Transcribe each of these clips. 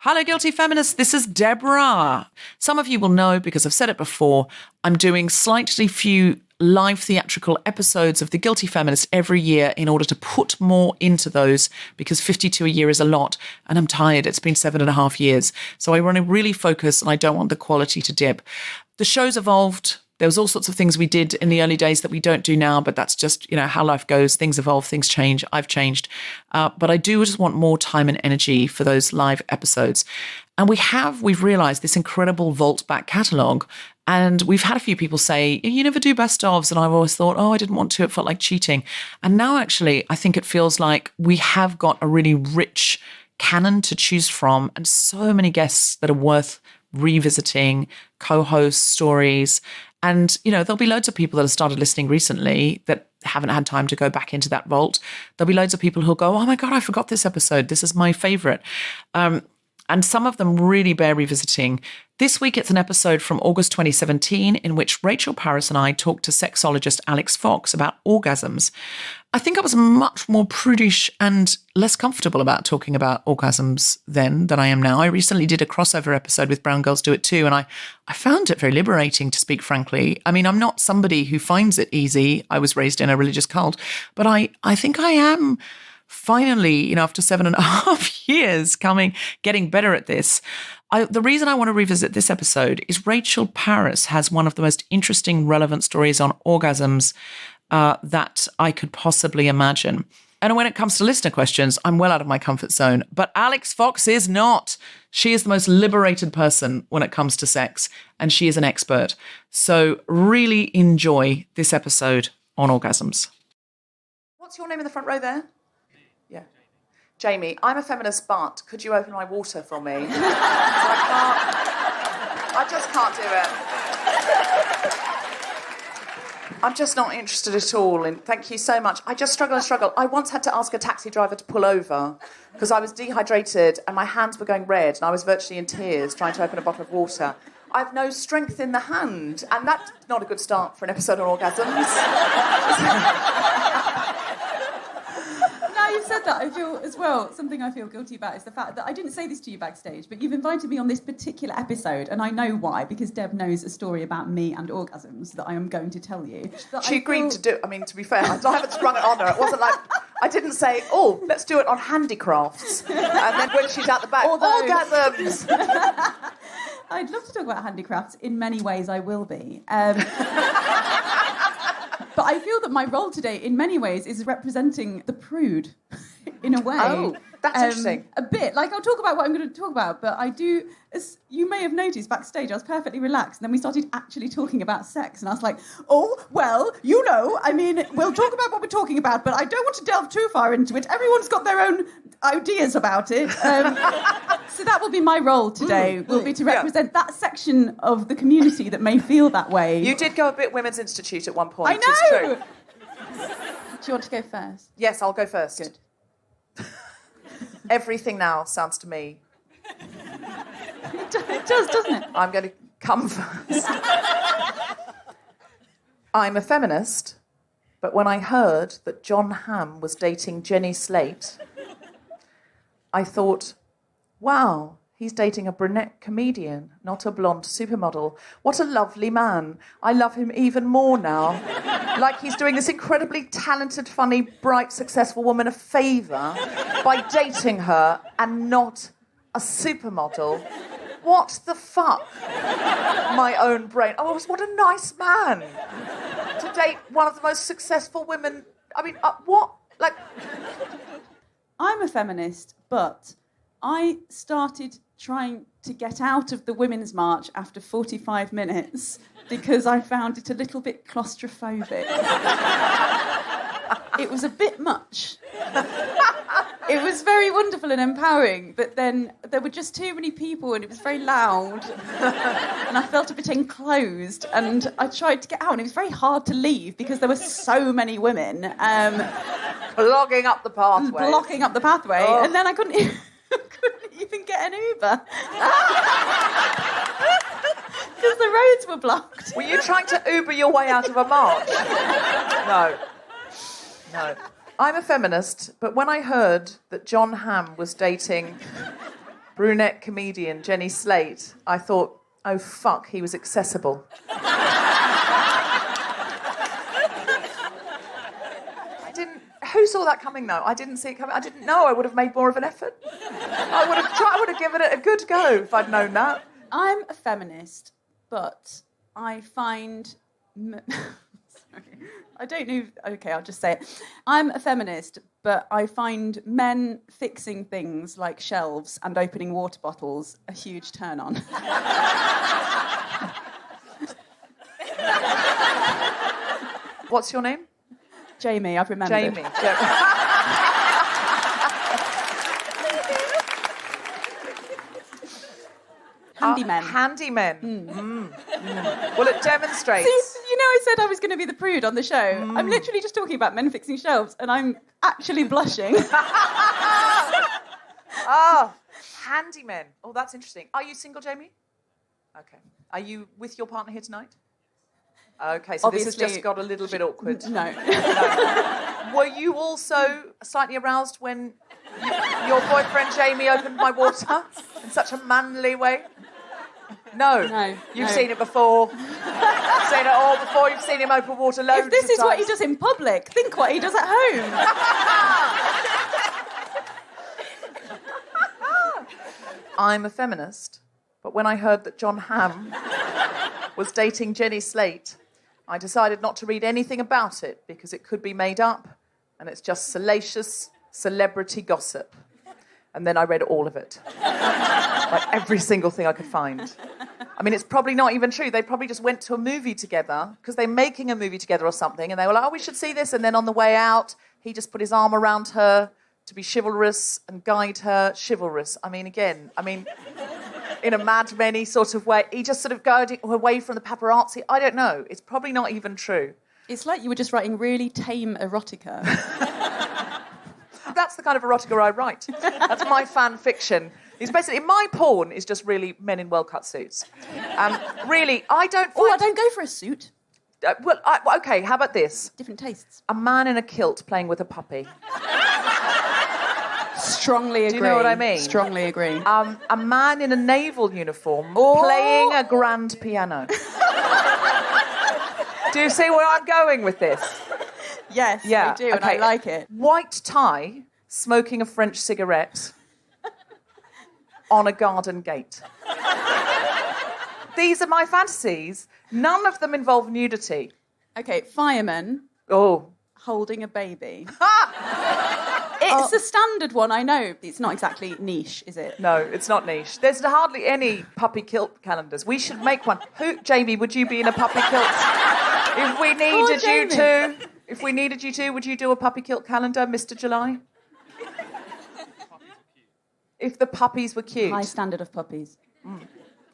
Hello, Guilty Feminists. This is Deborah. Some of you will know, because I've said it before, I'm doing slightly few live theatrical episodes of The Guilty Feminist every year in order to put more into those, because 52 a year is a lot and I'm tired. It's been 7.5 years. So I want to really focus and I don't want the quality to dip. The show's evolved. There was all sorts of things we did in the early days that we don't do now, but that's just, how life goes. Things evolve, things change. I've changed. But I do just want more time and energy for those live episodes. And we've realized this incredible vault back catalogue. And we've had a few people say, you never do best ofs. And I've always thought, I didn't want to. It felt like cheating. And now actually, I think it feels like we have got a really rich canon to choose from and so many guests that are worth revisiting, co-host stories. And, there'll be loads of people that have started listening recently that haven't had time to go back into that vault. There'll be loads of people who'll go, oh my God, I forgot this episode. This is my favorite. And some of them really bear revisiting. This week, it's an episode from August 2017 in which Rachel Parris and I talked to sexologist Alix Fox about orgasms. I think I was much more prudish and less comfortable about talking about orgasms then than I am now. I recently did a crossover episode with Brown Girls Do It Too, and I found it very liberating, to speak frankly. I mean, I'm not somebody who finds it easy. I was raised in a religious cult, but I think I am finally, after 7.5 years getting better at this. The reason I want to revisit this episode is Rachel Parris has one of the most interesting, relevant stories on orgasms that I could possibly imagine. And when it comes to listener questions, I'm well out of my comfort zone. But Alix Fox is not. She is the most liberated person when it comes to sex, and she is an expert. So really enjoy this episode on orgasms. What's your name in the front row there? Yeah. Jamie, I'm a feminist, but could you open my water for me? I just can't do it. I'm just not interested at all in... Thank you so much. I just struggle. I once had to ask a taxi driver to pull over because I was dehydrated and my hands were going red and I was virtually in tears trying to open a bottle of water. I have no strength in the hand, and that's not a good start for an episode on orgasms. You've said that, I feel as well, something I feel guilty about is the fact that I didn't say this to you backstage, but you've invited me on this particular episode, and I know why, because Deb knows a story about me and orgasms that I am going to tell you. She agreed to do it. I mean, to be fair, I haven't sprung it on her. It wasn't like, I didn't say, let's do it on handicrafts. And then when she's out the back, orgasms! I'd love to talk about handicrafts. In many ways, I will be. But I feel that my role today, in many ways, is representing the prude, in a way. Oh, that's interesting. A bit. Like, I'll talk about what I'm going to talk about, but I do, as you may have noticed backstage, I was perfectly relaxed, and then we started actually talking about sex, and I was like, we'll talk about what we're talking about, but I don't want to delve too far into it. Everyone's got their own ideas about it. So that will be my role today, will be to represent that section of the community that may feel that way. You did go a bit Women's Institute at one point. I know! It's true. Do you want to go first? Yes, I'll go first. Good. Everything now sounds to me... It does, doesn't it? I'm going to come first. I'm a feminist, but when I heard that John Hamm was dating Jenny Slate, I thought, wow, he's dating a brunette comedian, not a blonde supermodel. What a lovely man. I love him even more now. Like he's doing this incredibly talented, funny, bright, successful woman a favour by dating her and not a supermodel. What the fuck? My own brain. Oh, what a nice man to date one of the most successful women. I mean, what? Like... I'm a feminist, but I started trying to get out of the Women's March after 45 minutes because I found it a little bit claustrophobic. It was a bit much. It was very wonderful and empowering, but then there were just too many people and it was very loud and I felt a bit enclosed and I tried to get out and it was very hard to leave because there were so many women. Blocking up the pathway. Blocking up the pathway. Oh. And then I couldn't even get an Uber. Because the roads were blocked. Were you trying to Uber your way out of a march? No. I'm a feminist, but when I heard that John Hamm was dating brunette comedian Jenny Slate, I thought, oh, fuck, he was accessible. Who saw that coming, though? I didn't see it coming. I didn't know. I would have made more of an effort. I would have given it a good go if I'd known that. I'm a feminist, but I find... Sorry. I don't know... OK, I'll just say it. I'm a feminist, but I find men fixing things like shelves and opening water bottles a huge turn-on. What's your name? Jamie, I've remembered. Jamie. Handymen. Handymen. Well, it demonstrates. See, you know, I said I was going to be the prude on the show. I'm literally just talking about men fixing shelves, and I'm actually blushing. Handymen. Oh, that's interesting. Are you single, Jamie? Okay. Are you with your partner here tonight? Okay, so Obviously, this has just got a little bit awkward. No. Were you also slightly aroused when your boyfriend Jamie opened my water in such a manly way? No. You've seen it before. You've seen it all before. You've seen him open water loads of times. If this is what he does in public, think what he does at home. I'm a feminist, but when I heard that John Hamm was dating Jenny Slate, I decided not to read anything about it because it could be made up and it's just salacious celebrity gossip. And then I read all of it. Like every single thing I could find. I mean, it's probably not even true. They probably just went to a movie together because they're making a movie together or something and they were like, oh, we should see this. And then on the way out, he just put his arm around her to be chivalrous and guide her. Chivalrous. In a Mad Men-y sort of way. He just sort of guided away from the paparazzi. I don't know. It's probably not even true. It's like you were just writing really tame erotica. That's the kind of erotica I write. That's my fan fiction. It's basically, my porn is just really men in well-cut suits. Really, I don't find... Oh, I don't go for a suit. OK, how about this? Different tastes. A man in a kilt playing with a puppy. Strongly agree. Do you know what I mean? Strongly agree. A man in a naval uniform playing a grand piano. Do you see where I'm going with this? Yes, I do, and I like it. White tie, smoking a French cigarette on a garden gate. These are my fantasies. None of them involve nudity. OK, fireman. Oh. Holding a baby. It's a standard one, I know. It's not exactly niche, is it? No, it's not niche. There's hardly any puppy kilt calendars. We should make one. Jamie, would you be in a puppy kilt? If we needed you to, would you do a puppy kilt calendar, Mr. July? If the puppies were cute. High standard of puppies.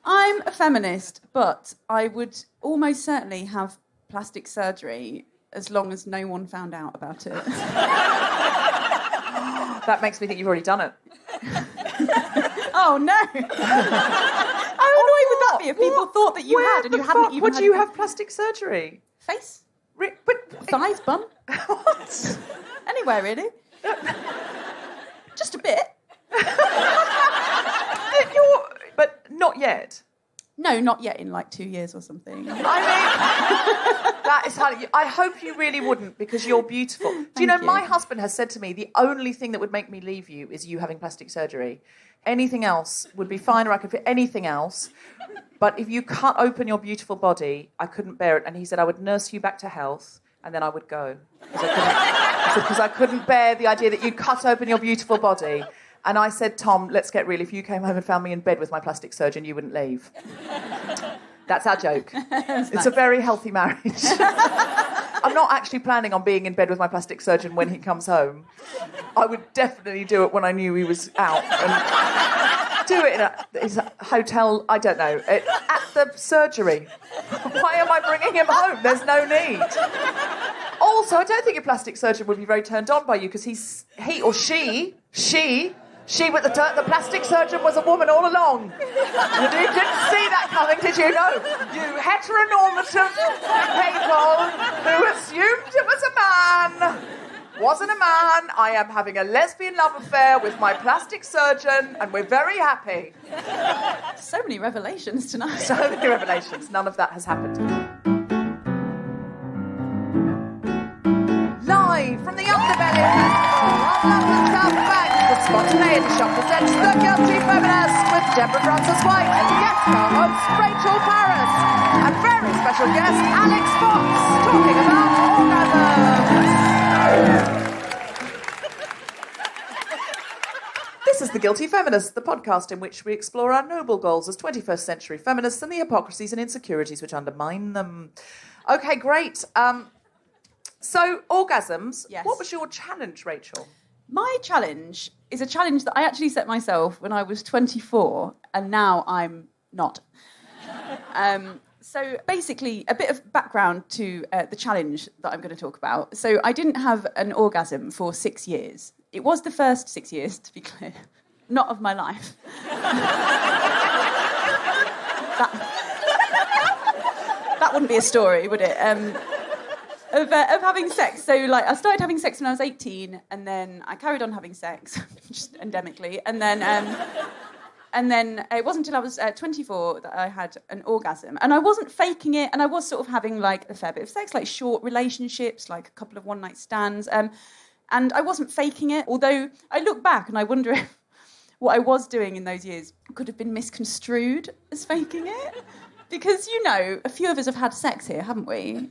I'm a feminist, but I would almost certainly have plastic surgery as long as no one found out about it. That makes me think you've already done it. Oh, no. How annoying would that be if people thought that you had and you hadn't even would you have plastic surgery? Face? But thighs, bum? What? Anywhere, really. Just a bit. But not yet. No, not yet, in like 2 years or something. I mean, that is hard. I hope you really wouldn't, because you're beautiful. Do you know, my husband has said to me, the only thing that would make me leave you is you having plastic surgery. Anything else would be fine, or I could fit anything else. But if you cut open your beautiful body, I couldn't bear it. And he said I would nurse you back to health, and then I would go. Because I couldn't bear the idea that you'd cut open your beautiful body. And I said, Tom, let's get real. If you came home and found me in bed with my plastic surgeon, you wouldn't leave. That's our joke. It's a very healthy marriage. I'm not actually planning on being in bed with my plastic surgeon when he comes home. I would definitely do it when I knew he was out. And do it in a hotel, I don't know, at the surgery. Why am I bringing him home? There's no need. Also, I don't think a plastic surgeon would be very turned on by you, because he or she, but the plastic surgeon was a woman all along. You didn't see that coming, did you? No. You heteronormative people who assumed it was a man. wasn't a man. I am having a lesbian love affair with my plastic surgeon, and we're very happy. So many revelations tonight. So many revelations. None of that has happened. Live from the Underbelly Festival on London's South Bank, the Spontaneity Shop presents The Guilty Feminist with Deborah Frances-White and guest co-host Rachel Parris and very special guest Alix Fox talking about orgasms. This is The Guilty Feminist, the podcast in which we explore our noble goals as 21st century feminists and the hypocrisies and insecurities which undermine them. Okay, great. So, orgasms. Yes. What was your challenge, Rachel? My challenge is a challenge that I actually set myself when I was 24, and now I'm not. So basically, a bit of background to the challenge that I'm going to talk about. So I didn't have an orgasm for 6 years. It was the first 6 years, to be clear, not of my life. That wouldn't be a story, would it? Of having sex. So, like, I started having sex when I was 18, and then I carried on having sex, just endemically, and then it wasn't until I was 24 that I had an orgasm. And I wasn't faking it, and I was sort of having, like, a fair bit of sex, like short relationships, like a couple of one-night stands, and I wasn't faking it, although I look back and I wonder if what I was doing in those years could have been misconstrued as faking it. Because, you know, a few of us have had sex here, haven't we?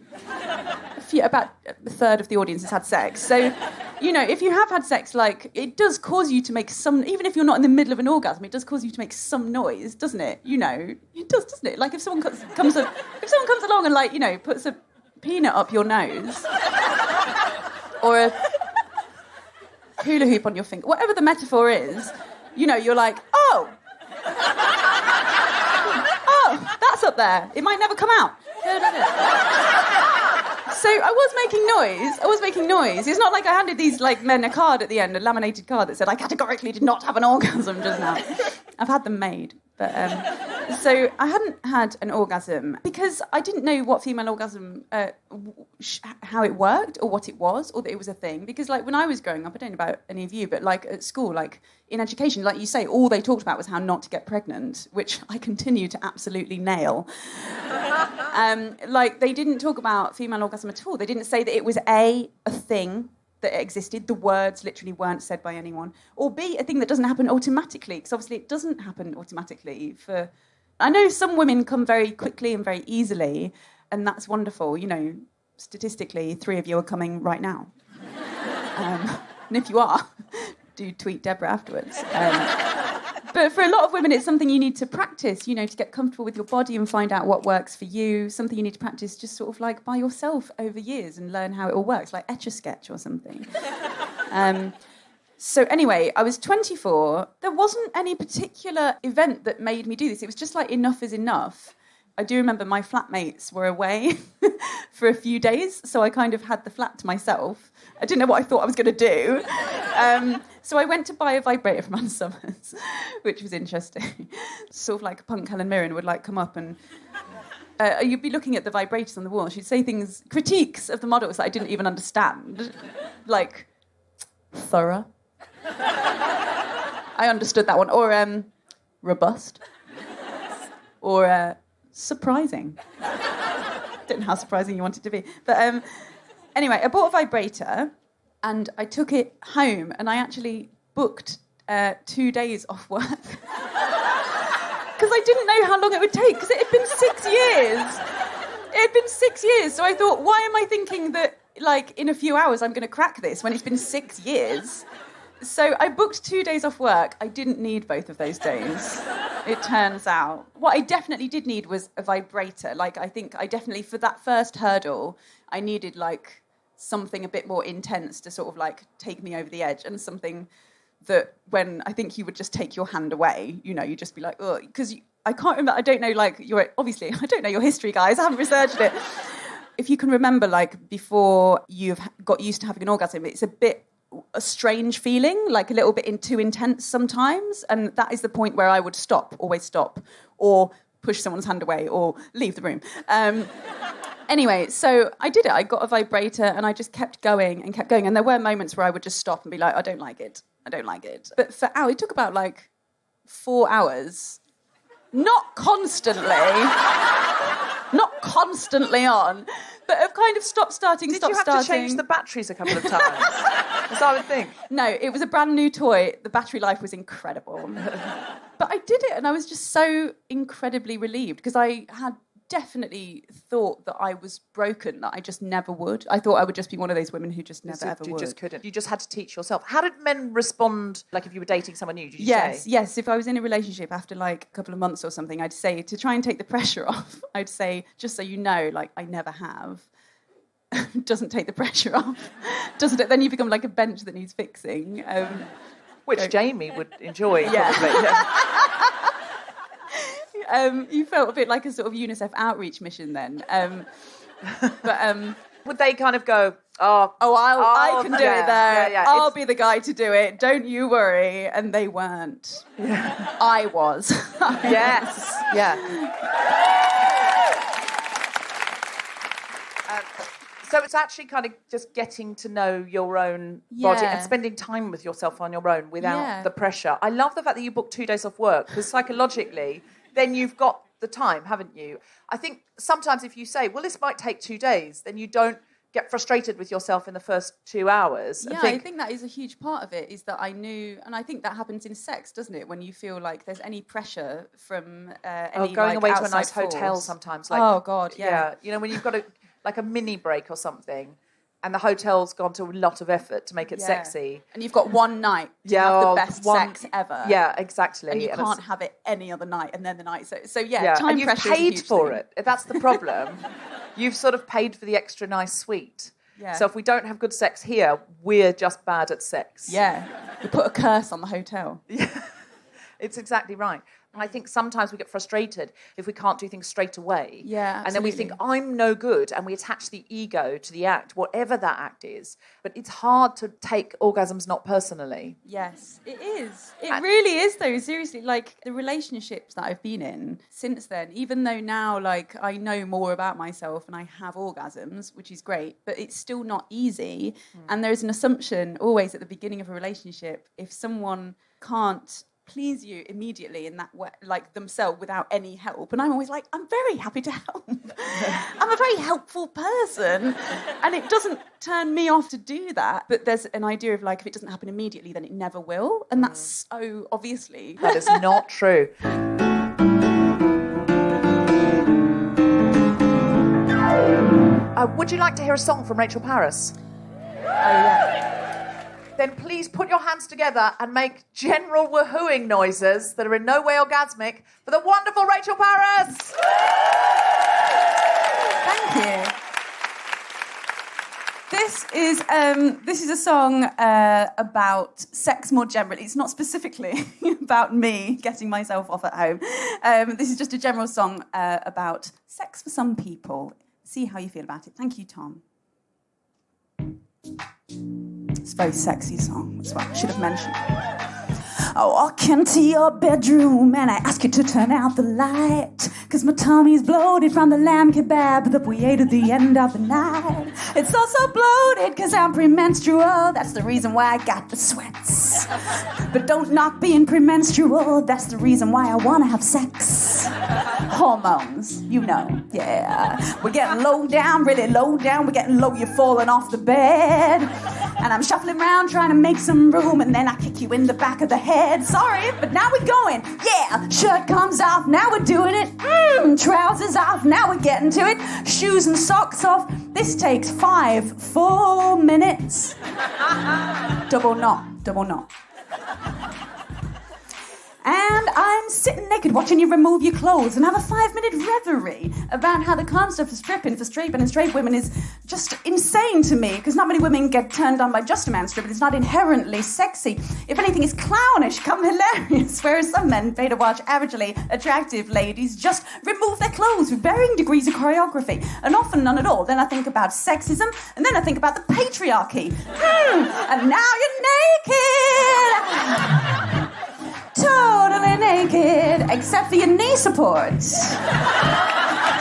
About a third of the audience has had sex. So, you know, if you have had sex, like, it does cause you to make some... Even if you're not in the middle of an orgasm, it does cause you to make some noise, doesn't it? You know, it does, doesn't it? Like, if someone comes along and, like, you know, puts a peanut up your nose... or a hula hoop on your finger, whatever the metaphor is, you know, you're like, oh... that's up there. It might never come out. So I was making noise. It's not like I handed these like men a card at the end, a laminated card that said I categorically did not have an orgasm just now. I've had them made. But so I hadn't had an orgasm because I didn't know what female orgasm, how it worked or what it was or that it was a thing. Because like when I was growing up, I don't know about any of you, but like at school, like in education, like you say, all they talked about was how not to get pregnant, which I continue to absolutely nail. Like they didn't talk about female orgasm at all. They didn't say that it was a thing that existed. The words literally weren't said by anyone. Or B, a thing that doesn't happen automatically, because obviously it doesn't happen automatically. I know some women come very quickly and very easily, and that's wonderful. You know, statistically, 3 of you are coming right now. And if you are, do tweet Deborah afterwards. But for a lot of women, it's something you need to practice, you know, to get comfortable with your body and find out what works for you. Something you need to practice just sort of like by yourself over years and learn how it all works, like Etch-a-Sketch or something. So anyway, I was 24. There wasn't any particular event that made me do this. It was just like enough is enough. I do remember my flatmates were away for a few days, so I kind of had the flat to myself. I didn't know what I thought I was going to do. So I went to buy a vibrator from Ann Summers, which was interesting. Sort of like a punk Helen Mirren would like come up and you'd be looking at the vibrators on the wall. She'd say things, critiques of the models that I didn't even understand, like thorough. I understood that one. Or robust. Or surprising. Don't know how surprising you want it to be. But anyway, I bought a vibrator and I took it home and I actually booked 2 days off work. Because I didn't know how long it would take, because it had been 6 years. It had been 6 years. So I thought, why am I thinking that, like, in a few hours I'm going to crack this when it's been 6 years? So I booked 2 days off work. I didn't need both of those days, it turns out. What I definitely did need was a vibrator. Like, I think I definitely, for that first hurdle, I needed, like, something a bit more intense to sort of, like, take me over the edge, and something that when I think you would just take your hand away, you know, you'd just be like, ugh, because I can't remember, I don't know, like, obviously, I don't know your history, guys, I haven't researched it. If you can remember, like, before you've got used to having an orgasm, it's a strange feeling, like a little bit too intense sometimes, and that is the point where I would always stop, or push someone's hand away, or leave the room. Anyway, so I did it. I got a vibrator and I just kept going and kept going. And there were moments where I would just stop and be like, I don't like it. But for hours, it took about 4 hours. Not constantly on, but I've kind of stopped starting. Did you have to change the batteries a couple of times? As I would think. No, it was a brand new toy. The battery life was incredible. But I did it and I was just so incredibly relieved because I had definitely thought that I was broken, that I just never would. I thought I would just be one of those women who just never ever would. You just couldn't. You just had to teach yourself. How did men respond, if you were dating someone new? Did you Yes. If I was in a relationship after a couple of months or something, I'd say, to try and take the pressure off, I'd say, just so you know, I never have. Doesn't take the pressure off. Doesn't it? Then you become like a bench that needs fixing. Which Jamie would enjoy, yeah. probably. Yeah. You felt a bit like a sort of UNICEF outreach mission then. Would they kind of go, I can do it there. Yeah. I'll be the guy to do it. Don't you worry. And they weren't. Yeah. I was. Yes. Yeah. So it's actually kind of just getting to know your own body and spending time with yourself on your own without the pressure. I love the fact that you booked 2 days off work because psychologically, then you've got the time, haven't you? I think sometimes if you say, well, this might take 2 days, then you don't get frustrated with yourself in the first 2 hours. Yeah, I think that is a huge part of it, is that I knew, and I think that happens in sex, doesn't it? When you feel like there's any pressure from any going away to a nice force. hotel sometimes. Oh, God, yeah. You know, when you've got a mini break or something, and the hotel's gone to a lot of effort to make it sexy. And you've got one night to have the best sex ever. Yeah, exactly. And you can't have it any other night, and then the night. So time and you've pressure paid is a huge for thing. it. That's the problem. You've sort of paid for the extra nice suite. Yeah. So if we don't have good sex here, we're just bad at sex. Yeah. You put a curse on the hotel. Yeah. It's exactly right. And I think sometimes we get frustrated if we can't do things straight away. Yeah, absolutely. And then we think, I'm no good, and we attach the ego to the act, whatever that act is. But it's hard to take orgasms not personally. Yes, it is. It really is, though, seriously. The relationships that I've been in since then, even though now, I know more about myself and I have orgasms, which is great, but it's still not easy. And there's an assumption always at the beginning of a relationship, if someone can't please you immediately in that way, themselves without any help. And I'm always like, I'm very happy to help. I'm a very helpful person. And it doesn't turn me off to do that. But there's an idea of if it doesn't happen immediately, then it never will. And that's so obviously. That is not true. Would you like to hear a song from Rachel Parris? Oh, yeah. Then please put your hands together and make general woohooing noises that are in no way orgasmic for the wonderful Rachel Parris! Thank you. This is a song about sex more generally. It's not specifically about me getting myself off at home. This is just a general song about sex for some people. See how you feel about it. Thank you, Tom. It's a very sexy song. That's what I should have mentioned. I walk into your bedroom and I ask you to turn out the light, 'cause my tummy's bloated from the lamb kebab that we ate at the end of the night. It's also bloated 'cause I'm premenstrual. That's the reason why I got the sweats. But don't knock being premenstrual. That's the reason why I want to have sex. Hormones, yeah. We're getting low down, really low down. We're getting low, you're falling off the bed. And I'm shuffling around trying to make some room, and then I kick you in the back of the head. Sorry, but now we're going. Yeah, shirt comes off, now we're doing it. Trousers off, now we're getting to it. Shoes and socks off. This takes 5 full minutes. Double knot. And I'm sitting naked watching you remove your clothes and have a 5-minute reverie about how the concept of stripping for straight men and straight women is just insane to me, because not many women get turned on by just a man stripping. It's not inherently sexy. If anything, it's clownish, come hilarious, whereas some men pay to watch averagely attractive ladies just remove their clothes with varying degrees of choreography, and often none at all. Then I think about sexism, and then I think about the patriarchy. And now you're naked! Totally naked, except for your knee supports.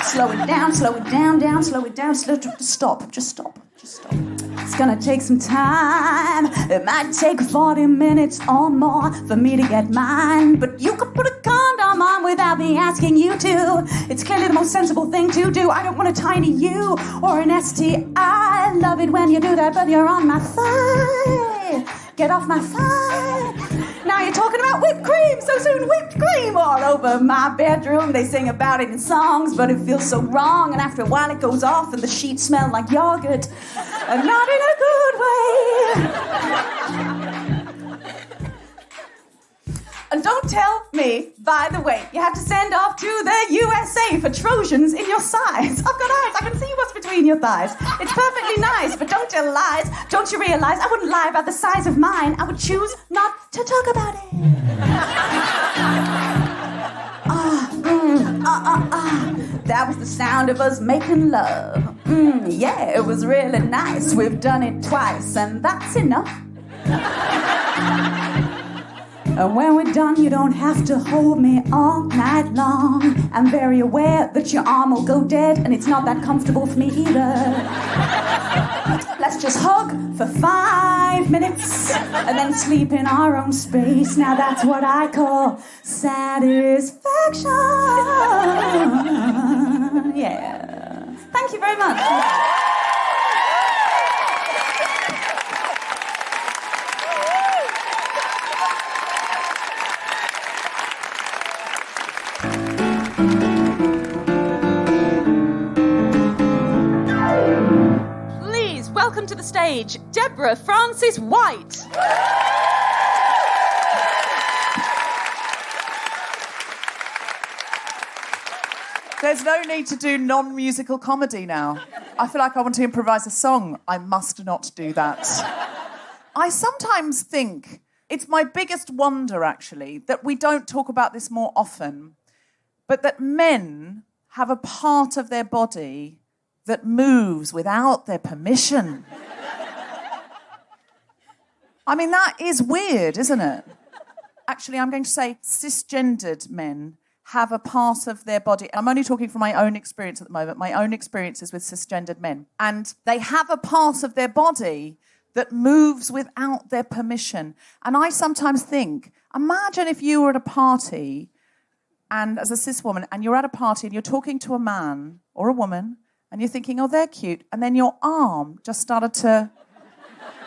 Slow it down, slow it down, slow it down, stop, just stop. It's gonna take some time. It might take 40 minutes or more for me to get mine. But you could put a condom on without me asking you to. It's clearly the most sensible thing to do. I don't want a tiny U or an STI. I love it when you do that, but you're on my thigh. Get off my thigh. Now you're talking about whipped cream. So soon, whipped cream all over my bedroom. They sing about it in songs, but it feels so wrong. And after a while it goes off and the sheets smell like yogurt. And not in a good way. And don't tell me, by the way, you have to send off to the USA for Trojans in your size. I've got eyes, I can see what's between your thighs. It's perfectly nice, but don't tell lies. Don't you realize I wouldn't lie about the size of mine? I would choose not to talk about it. That was the sound of us making love. Yeah, it was really nice. We've done it twice, and that's enough. And when we're done, you don't have to hold me all night long. I'm very aware that your arm will go dead, and it's not that comfortable for me either. Let's just hug for 5 minutes, and then sleep in our own space. Now that's what I call satisfaction. Yeah. Thank you very much. Welcome to the stage, Deborah Francis White. There's no need to do non-musical comedy now. I feel like I want to improvise a song. I must not do that. I sometimes think it's my biggest wonder, actually, that we don't talk about this more often, but that men have a part of their body that moves without their permission. I mean, that is weird, isn't it? Actually, I'm going to say cisgendered men have a part of their body. I'm only talking from my own experience at the moment, my own experiences with cisgendered men. And they have a part of their body that moves without their permission. And I sometimes think, imagine if you were at a party and as a cis woman, and you're at a party and you're talking to a man or a woman, and you're thinking, oh, they're cute. And then your arm just started to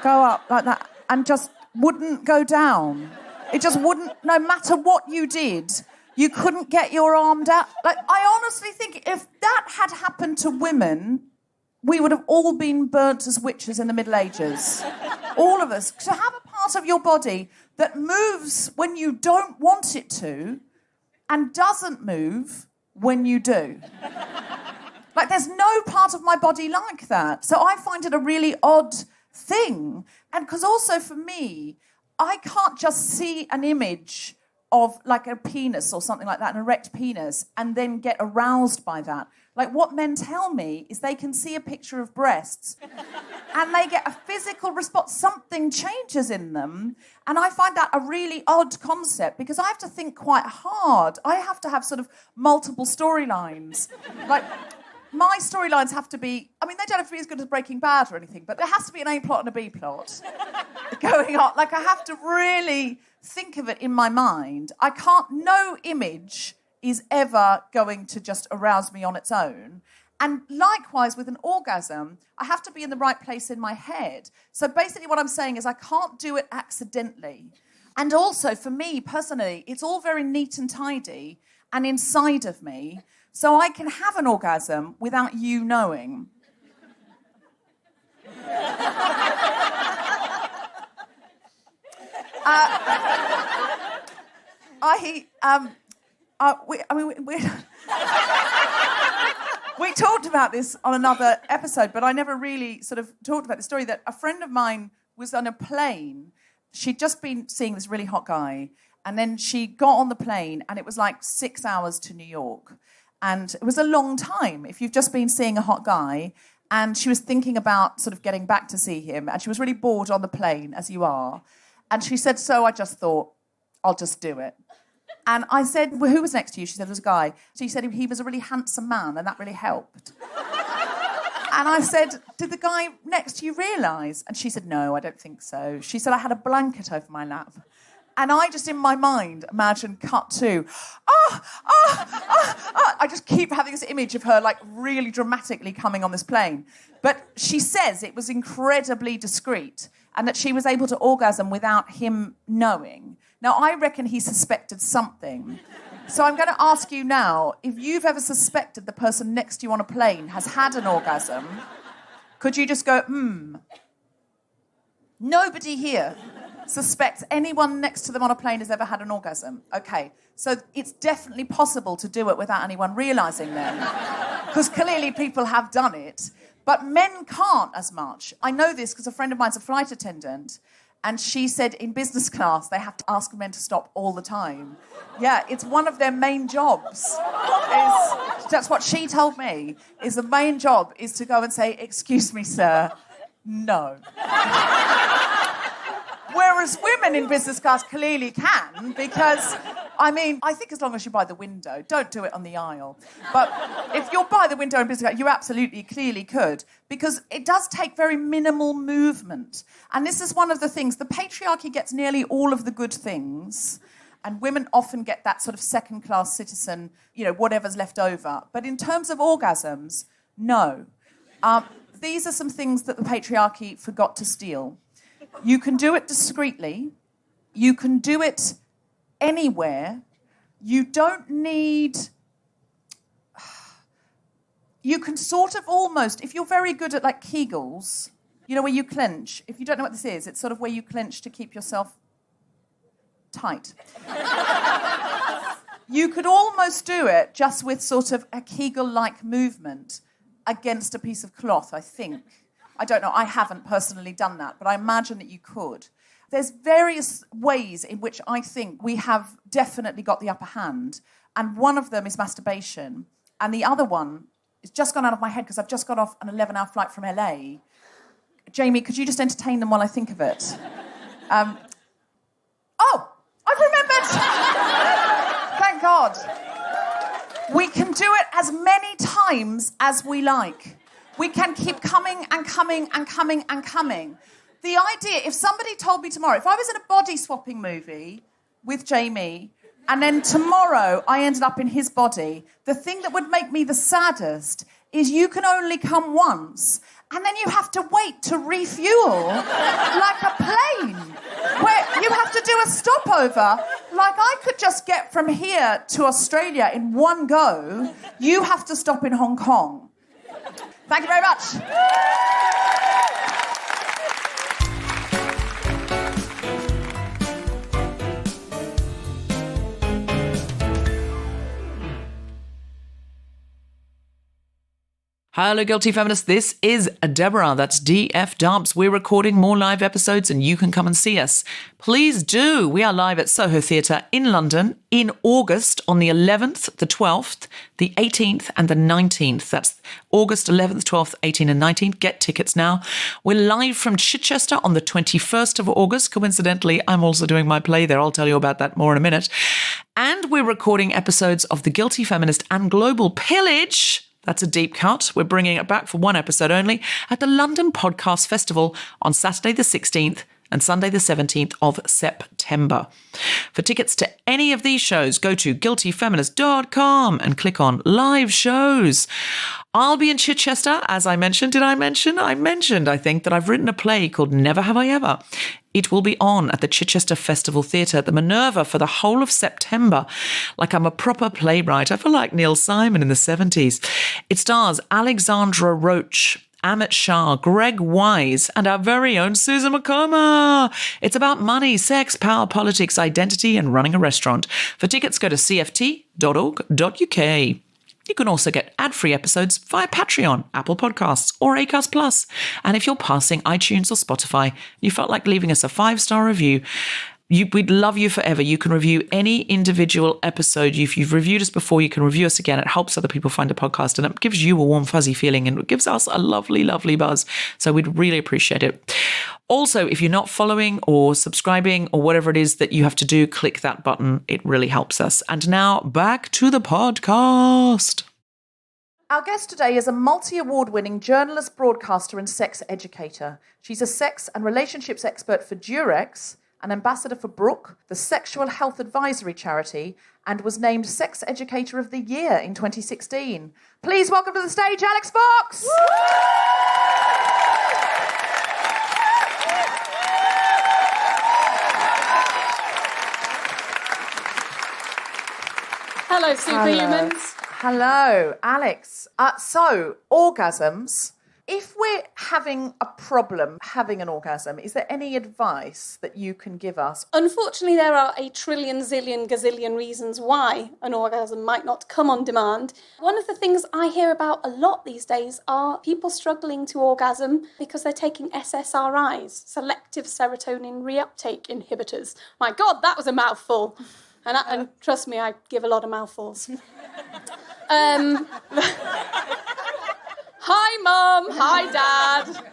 go up like that and just wouldn't go down. It just wouldn't, no matter what you did, you couldn't get your arm down. Like, I honestly think if that had happened to women, we would have all been burnt as witches in the Middle Ages. All of us. To have a part of your body that moves when you don't want it to and doesn't move when you do. Like, there's no part of my body like that. So I find it a really odd thing. And because also for me, I can't just see an image of like a penis or something like that, an erect penis, and then get aroused by that. Like, what men tell me is they can see a picture of breasts and they get a physical response. Something changes in them. And I find that a really odd concept because I have to think quite hard. I have to have sort of multiple storylines. Like, my storylines have to be, I mean, they don't have to be as good as Breaking Bad or anything, but there has to be an A plot and a B plot going on. Like, I have to really think of it in my mind. I can't, no image is ever going to just arouse me on its own. And likewise with an orgasm, I have to be in the right place in my head. So basically what I'm saying is I can't do it accidentally. And also, for me personally, it's all very neat and tidy and inside of me. So I can have an orgasm without you knowing. We talked about this on another episode, but I never really sort of talked about the story that a friend of mine was on a plane. She'd just been seeing this really hot guy, and then she got on the plane, and it was like 6 hours to New York. And it was a long time if you've just been seeing a hot guy. And she was thinking about sort of getting back to see him. And she was really bored on the plane, as you are. And she said, so I just thought, I'll just do it. And I said, well, who was next to you? She said, there was a guy. She said he was a really handsome man, and that really helped. And I said, did the guy next to you realise? And she said, no, I don't think so. She said, I had a blanket over my lap. And I just, in my mind, imagined cut to, I just keep having this image of her, like, really dramatically coming on this plane. But she says it was incredibly discreet and that she was able to orgasm without him knowing. Now, I reckon he suspected something. So I'm going to ask you now, if you've ever suspected the person next to you on a plane has had an orgasm, could you just go, Nobody here suspects anyone next to them on a plane has ever had an orgasm. Okay, so it's definitely possible to do it without anyone realising then. Because clearly people have done it. But men can't as much. I know this because a friend of mine's a flight attendant, and she said in business class they have to ask men to stop all the time. Yeah, it's one of their main jobs. That's what she told me, is the main job is to go and say, excuse me, sir, no. Whereas women in business class clearly can, because, I mean, I think as long as you're by the window, don't do it on the aisle. But if you're by the window in business class, you absolutely, clearly could, because it does take very minimal movement. And this is one of the things, the patriarchy gets nearly all of the good things, and women often get that sort of second-class citizen, whatever's left over. But in terms of orgasms, no. These are some things that the patriarchy forgot to steal. You can do it discreetly. You can do it anywhere. You don't need... You can sort of almost... If you're very good at, like, Kegels, where you clench. If you don't know what this is, it's sort of where you clench to keep yourself tight. You could almost do it just with sort of a Kegel-like movement against a piece of cloth, I think. I don't know, I haven't personally done that, but I imagine that you could. There's various ways in which I think we have definitely got the upper hand, and one of them is masturbation, and the other one is just gone out of my head because I've just got off an 11-hour flight from LA. Jamie, could you just entertain them while I think of it? Oh, I've remembered! Thank God. We can do it as many times as we like. We can keep coming and coming and coming and coming. The idea, if somebody told me tomorrow, if I was in a body-swapping movie with Jamie, and then tomorrow I ended up in his body, the thing that would make me the saddest is you can only come once, and then you have to wait to refuel like a plane, where you have to do a stopover. Like, I could just get from here to Australia in one go. You have to stop in Hong Kong. Thank you very much. Hello, Guilty Feminists. This is Deborah. That's DF Dubs. We're recording more live episodes and you can come and see us. Please do. We are live at Soho Theatre in London in August on the 11th, the 12th, the 18th and the 19th. That's August 11th, 12th, 18th and 19th. Get tickets now. We're live from Chichester on the 21st of August. Coincidentally, I'm also doing my play there. I'll tell you about that more in a minute. And we're recording episodes of The Guilty Feminist and Global Pillage. That's a deep cut. We're bringing it back for one episode only at the London Podcast Festival on Saturday the 16th and Sunday the 17th of September. For tickets to any of these shows, go to guiltyfeminist.com and click on live shows. I'll be in Chichester, as I mentioned. Did I mention? I mentioned, I think, that I've written a play called Never Have I Ever. It will be on at the Chichester Festival Theatre at the Minerva for the whole of September. Like I'm a proper playwright. I feel like Neil Simon in the 70s. It stars Alexandra Roach, Amit Shah, Greg Wise, and our very own Susan McComber. It's about money, sex, power, politics, identity, and running a restaurant. For tickets, go to cft.org.uk. You can also get ad-free episodes via Patreon, Apple Podcasts, or Acast Plus. And if you're passing iTunes or Spotify, you felt like leaving us a 5-star review, we'd love you forever. You can review any individual episode. If you've reviewed us before, you can review us again. It helps other people find the podcast, and it gives you a warm, fuzzy feeling, and it gives us a lovely, lovely buzz. So we'd really appreciate it. Also, if you're not following or subscribing or whatever it is that you have to do, click that button. It really helps us. And now back to the podcast. Our guest today is a multi-award-winning journalist, broadcaster and sex educator. She's a sex and relationships expert for Durex, an ambassador for Brooke, the sexual health advisory charity, and was named Sex Educator of the Year in 2016. Please welcome to the stage, Alix Fox! Hello, superhumans. Hello, Alix. So, orgasms. If we're having a problem having an orgasm, is there any advice that you can give us? Unfortunately, there are a trillion, zillion, gazillion reasons why an orgasm might not come on demand. One of the things I hear about a lot these days are people struggling to orgasm because they're taking SSRIs, selective serotonin reuptake inhibitors. My God, that was a mouthful. And trust me, I give a lot of mouthfuls. Hi, Mum. Hi, Dad.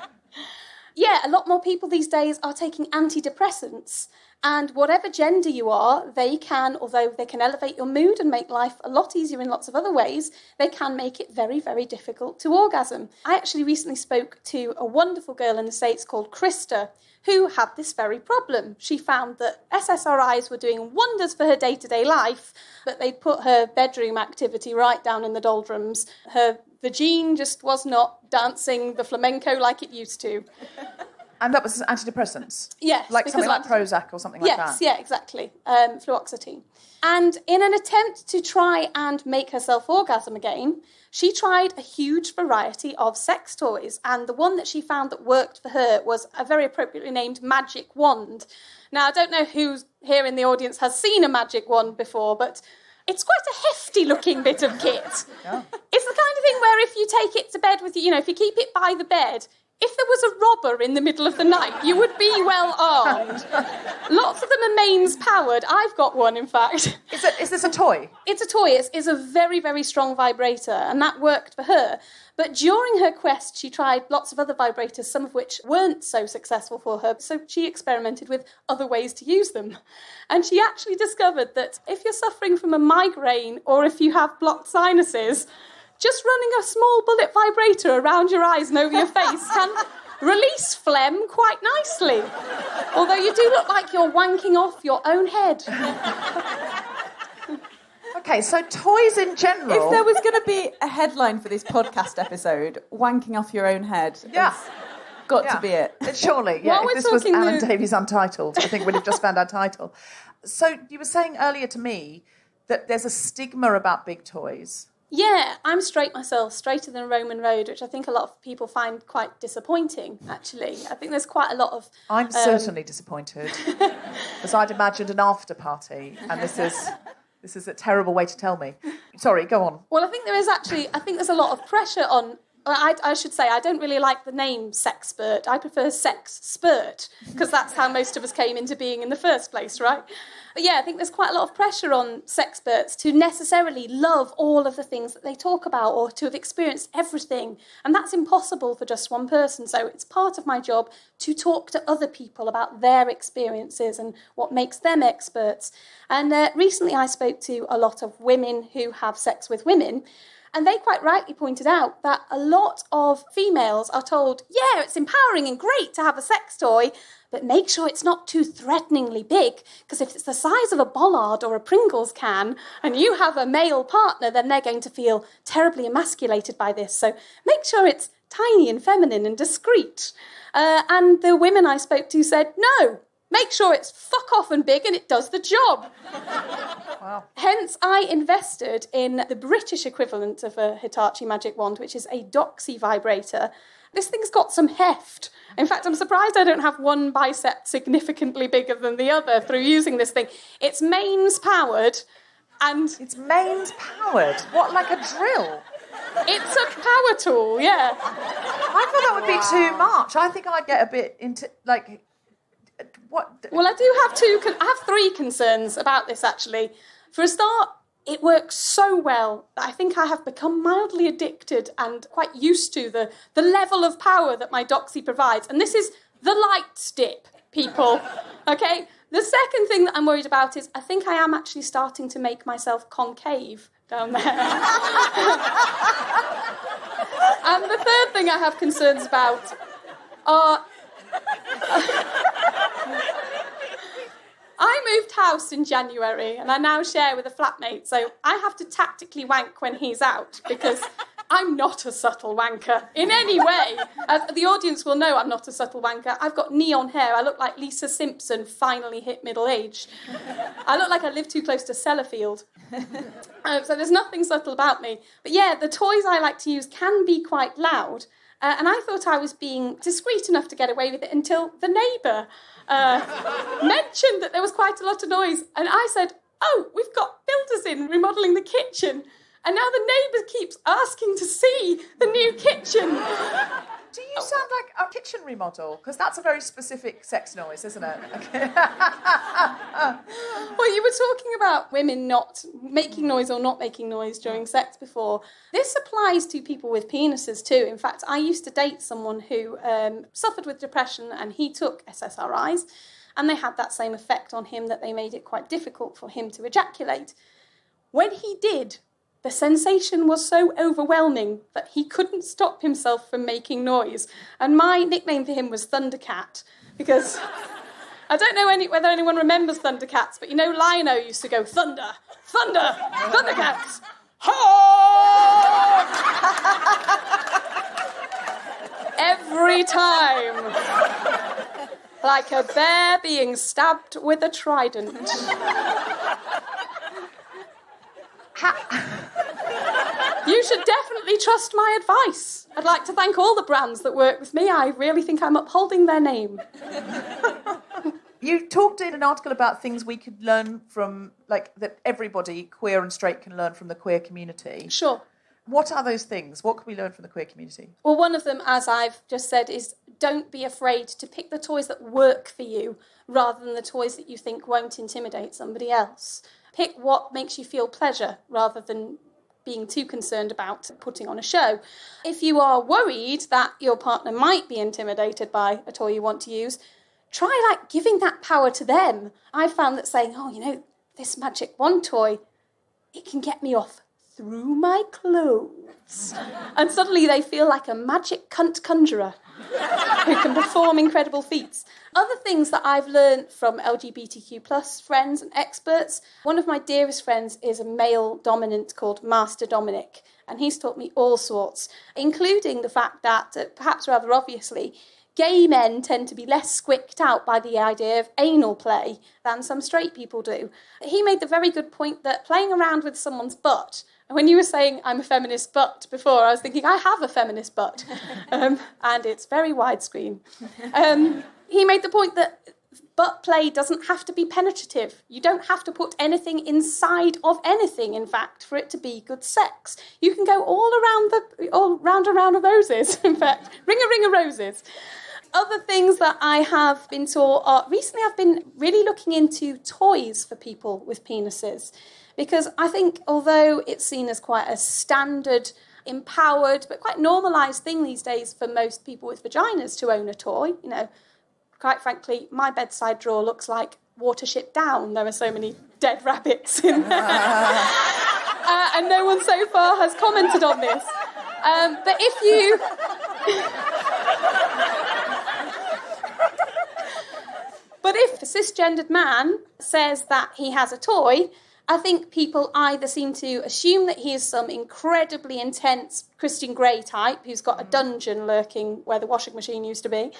Yeah, a lot more people these days are taking antidepressants. And whatever gender you are, they can, although they can elevate your mood and make life a lot easier in lots of other ways, they can make it very, very difficult to orgasm. I actually recently spoke to a wonderful girl in the States called Krista, who had this very problem. She found that SSRIs were doing wonders for her day-to-day life, but they'd put her bedroom activity right down in the doldrums. Her vagine just was not dancing the flamenco like it used to. And that was antidepressants? Yes. Like something like Prozac or something like that? Yes, yeah, exactly. Fluoxetine. And in an attempt to try and make herself orgasm again, she tried a huge variety of sex toys. And the one that she found that worked for her was a very appropriately named magic wand. Now, I don't know who here in the audience has seen a magic wand before, but it's quite a hefty-looking bit of kit. Yeah. It's the kind of thing where if you take it to bed with you, if you keep it by the bed, if there was a robber in the middle of the night, you would be well armed. Lots of them are mains-powered. I've got one, in fact. Is this a toy? It's a toy. It's a very, very strong vibrator, and that worked for her. But during her quest, she tried lots of other vibrators, some of which weren't so successful for her, so she experimented with other ways to use them. And she actually discovered that if you're suffering from a migraine or if you have blocked sinuses, just running a small bullet vibrator around your eyes and over your face can release phlegm quite nicely. Although you do look like you're wanking off your own head. Okay, so toys in general. If there was going to be a headline for this podcast episode, wanking off your own head, got to be it. Surely, yeah. If this was Alan Davies Untitled, I think we'd have just found our title. So you were saying earlier to me that there's a stigma about big toys. Yeah, I'm straight myself, straighter than a Roman road, which I think a lot of people find quite disappointing, actually. I think there's quite a lot of... I'm certainly disappointed, because I'd imagined an after party, and this is a terrible way to tell me. Sorry, go on. Well, I think there's a lot of pressure on... I should say, I don't really like the name sexpert. I prefer sex spurt, because that's how most of us came into being in the first place, right? But yeah, I think there's quite a lot of pressure on sexperts to necessarily love all of the things that they talk about or to have experienced everything. And that's impossible for just one person. So it's part of my job to talk to other people about their experiences and what makes them experts. And recently I spoke to a lot of women who have sex with women. And they quite rightly pointed out that a lot of females are told, yeah, it's empowering and great to have a sex toy, but make sure it's not too threateningly big, because if it's the size of a bollard or a Pringles can, and you have a male partner, then they're going to feel terribly emasculated by this. So make sure it's tiny and feminine and discreet. And the women I spoke to said, no, make sure it's fuck off and big and it does the job. Wow. Hence, I invested in the British equivalent of a Hitachi Magic Wand, which is a Doxy vibrator. This thing's got some heft. In fact, I'm surprised I don't have one bicep significantly bigger than the other through using this thing. It's mains powered and... It's mains powered? What, like a drill? It's a power tool, yeah. I thought that would be too much. I think I'd get a bit into, like... What? Well, I have three concerns about this, actually. For a start, it works so well that I think I have become mildly addicted and quite used to the level of power that my Doxy provides. And this is The lights dip, people. Okay? The second thing that I'm worried about is I think I am actually starting to make myself concave down there. And the third thing I have concerns about are... I moved house in January and I now share with a flatmate, so I have to tactically wank when he's out because I'm not a subtle wanker in any way. As the audience will know, I'm not a subtle wanker. I've got neon hair. I look like Lisa Simpson finally hit middle age. I look like I live too close to Sellafield. So there's nothing subtle about me. But yeah, the toys I like to use can be quite loud. And I thought I was being discreet enough to get away with it until the neighbour mentioned that there was quite a lot of noise. And I said, oh, we've got builders in remodelling the kitchen. And now the neighbour keeps asking to see the new kitchen. Do you sound like a kitchen remodel? Because that's a very specific sex noise, isn't it? Okay. Well, you were talking about women not making noise or not making noise during sex before. This applies to people with penises too. In fact, I used to date someone who suffered with depression and he took SSRIs and they had that same effect on him that they made it quite difficult for him to ejaculate. When he did, the sensation was so overwhelming that he couldn't stop himself from making noise. And my nickname for him was Thundercat, because I don't know whether anyone remembers Thundercats, but you know Lion-O used to go, thunder, thunder, Thundercats, ho! Every time. Like a bear being stabbed with a trident. You should definitely trust my advice. I'd like to thank all the brands that work with me. I really think I'm upholding their name. You talked in an article about things we could learn from, like, that everybody, queer and straight, can learn from the queer community. Sure. What are those things? What can we learn from the queer community? Well, one of them, as I've just said, is don't be afraid to pick the toys that work for you rather than the toys that you think won't intimidate somebody else. Pick what makes you feel pleasure rather than being too concerned about putting on a show. If you are worried that your partner might be intimidated by a toy you want to use, try giving that power to them. I found that saying, oh, you know, this magic wand toy, it can get me off through my clothes. And suddenly they feel like a magic cunt conjurer who can perform incredible feats. Other things that I've learned from LGBTQ plus friends and experts, one of my dearest friends is a male dominant called Master Dominic, and he's taught me all sorts, including the fact that, perhaps rather obviously, gay men tend to be less squicked out by the idea of anal play than some straight people do. He made the very good point that playing around with someone's butt, and when you were saying I'm a feminist butt before, I was thinking I have a feminist butt, and it's very widescreen. He made the point that butt play doesn't have to be penetrative. You don't have to put anything inside of anything, in fact, for it to be good sex. You can go all round a round of roses, in fact. Ring a roses. Other things that I have been taught are, recently I've been really looking into toys for people with penises, because I think although it's seen as quite a standard, empowered, but quite normalised thing these days for most people with vaginas to own a toy, you know, quite frankly, my bedside drawer looks like Watership Down. There are so many dead rabbits in there. And no one so far has commented on this. But if you... But if a cisgendered man says that he has a toy, I think people either seem to assume that he is some incredibly intense Christian Grey type who's got a dungeon lurking where the washing machine used to be,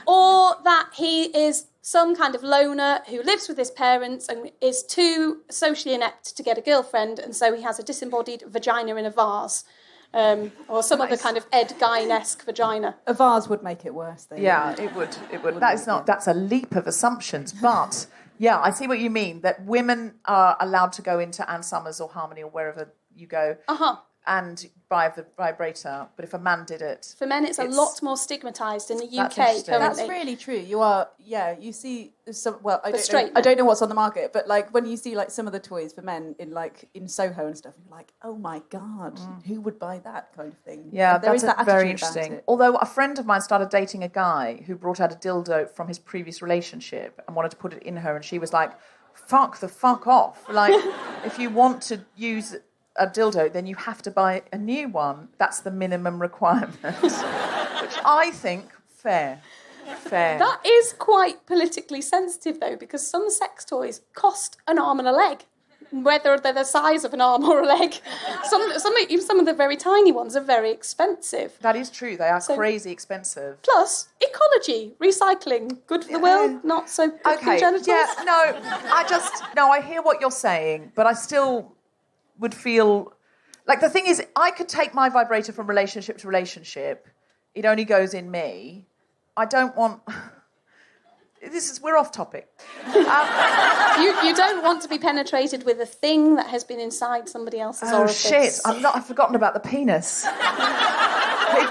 or that he is some kind of loner who lives with his parents and is too socially inept to get a girlfriend, and so he has a disembodied vagina in a vase. Or some other kind of Ed Gein-esque vagina. A vase would make it worse, though. Yeah, it would. That's a leap of assumptions, but yeah, I see what you mean, that women are allowed to go into Ann Summers or Harmony or wherever you go. and buy the vibrator, but if a man did it... For men, it's a lot more stigmatised in the UK interesting. currently. That's really true. You are, you see some, well, I straight don't know what's on the market, but like when you see like some of the toys for men in Soho and stuff, you're like, oh my God, who would buy that kind of thing? Yeah, and there that's is that very attitude about interesting. it. Although a friend of mine started dating a guy who brought out a dildo from his previous relationship and wanted to put it in her, and she was like, fuck off. Like, if you want to use a dildo, then you have to buy a new one. That's the minimum requirement. Which I think, fair. That is quite politically sensitive, though, because some sex toys cost an arm and a leg, whether they're the size of an arm or a leg. Even some of the very tiny ones are very expensive. That is true. They are crazy expensive. Plus, ecology, recycling, good for the world, not so good for genitals. Yeah, I hear what you're saying, but I still would feel... Like, the thing is, I could take my vibrator from relationship to relationship. It only goes in me. I don't want... We're off topic. You don't want to be penetrated with a thing that has been inside somebody else's orifice. Oh, shit. I've forgotten about the penis. Of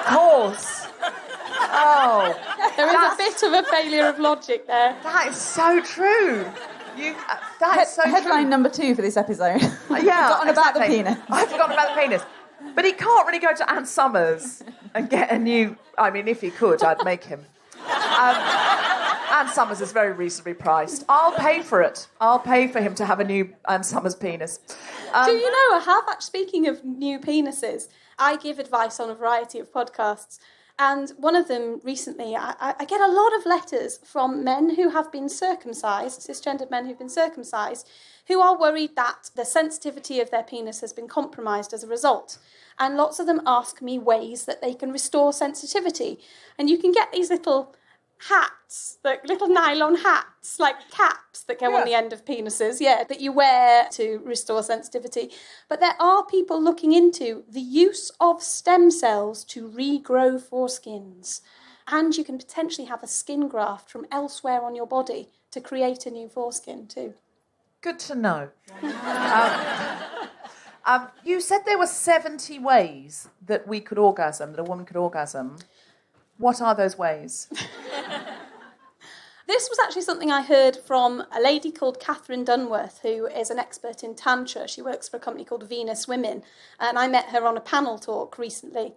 course. Oh. There is a bit of a failure of logic there. That is so true. That is so true. Headline number 2 for this episode. Yeah, forgotten about the penis. I've forgotten about the penis. But he can't really go to Ann Summers and get a new... I mean, if he could, I'd make him. Ann Summers is very reasonably priced. I'll pay for it. I'll pay for him to have a new Ann Summers penis. Do you know, I have actually, speaking of new penises, I give advice on a variety of podcasts. And one of them recently, I get a lot of letters from men who have been circumcised, cisgendered men who've been circumcised, who are worried that the sensitivity of their penis has been compromised as a result. And lots of them ask me ways that they can restore sensitivity. And you can get these little hats, like little nylon hats, like caps that go on the end of penises, that you wear to restore sensitivity. But there are people looking into the use of stem cells to regrow foreskins. And you can potentially have a skin graft from elsewhere on your body to create a new foreskin too. Good to know. You said there were 70 ways that we could orgasm, that a woman could orgasm. What are those ways? This was actually something I heard from a lady called Catherine Dunworth, who is an expert in Tantra. She works for a company called Venus Women, and I met her on a panel talk recently.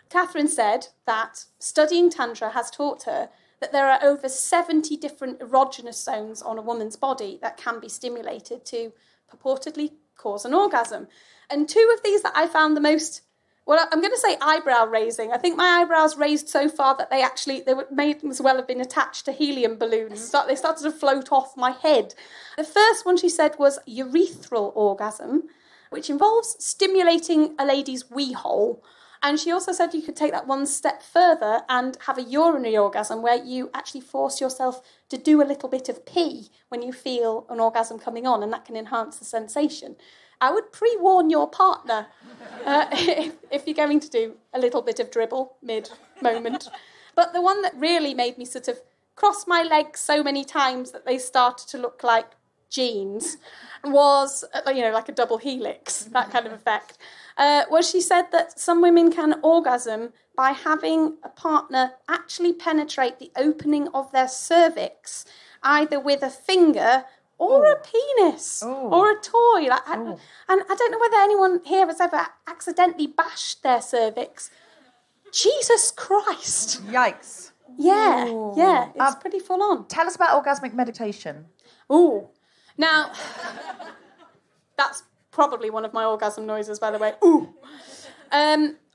Catherine said that studying Tantra has taught her that there are over 70 different erogenous zones on a woman's body that can be stimulated to purportedly cause an orgasm. And 2 of these that I found the most... Well, I'm going to say eyebrow raising. I think my eyebrows raised so far that they may as well have been attached to helium balloons. They started to float off my head. The first one she said was urethral orgasm, which involves stimulating a lady's wee hole. And she also said you could take that one step further and have a urinary orgasm where you actually force yourself to do a little bit of pee when you feel an orgasm coming on, and that can enhance the sensation. I would pre-warn your partner if you're going to do a little bit of dribble mid-moment. But the one that really made me sort of cross my legs so many times that they started to look like jeans was, like a double helix, that kind of effect, was she said that some women can orgasm by having a partner actually penetrate the opening of their cervix, either with a finger or a penis, or a toy. And I don't know whether anyone here has ever accidentally bashed their cervix. Jesus Christ. Yikes. Yeah, it's pretty full on. Tell us about orgasmic meditation. Ooh. Now, that's probably one of my orgasm noises, by the way. Ooh.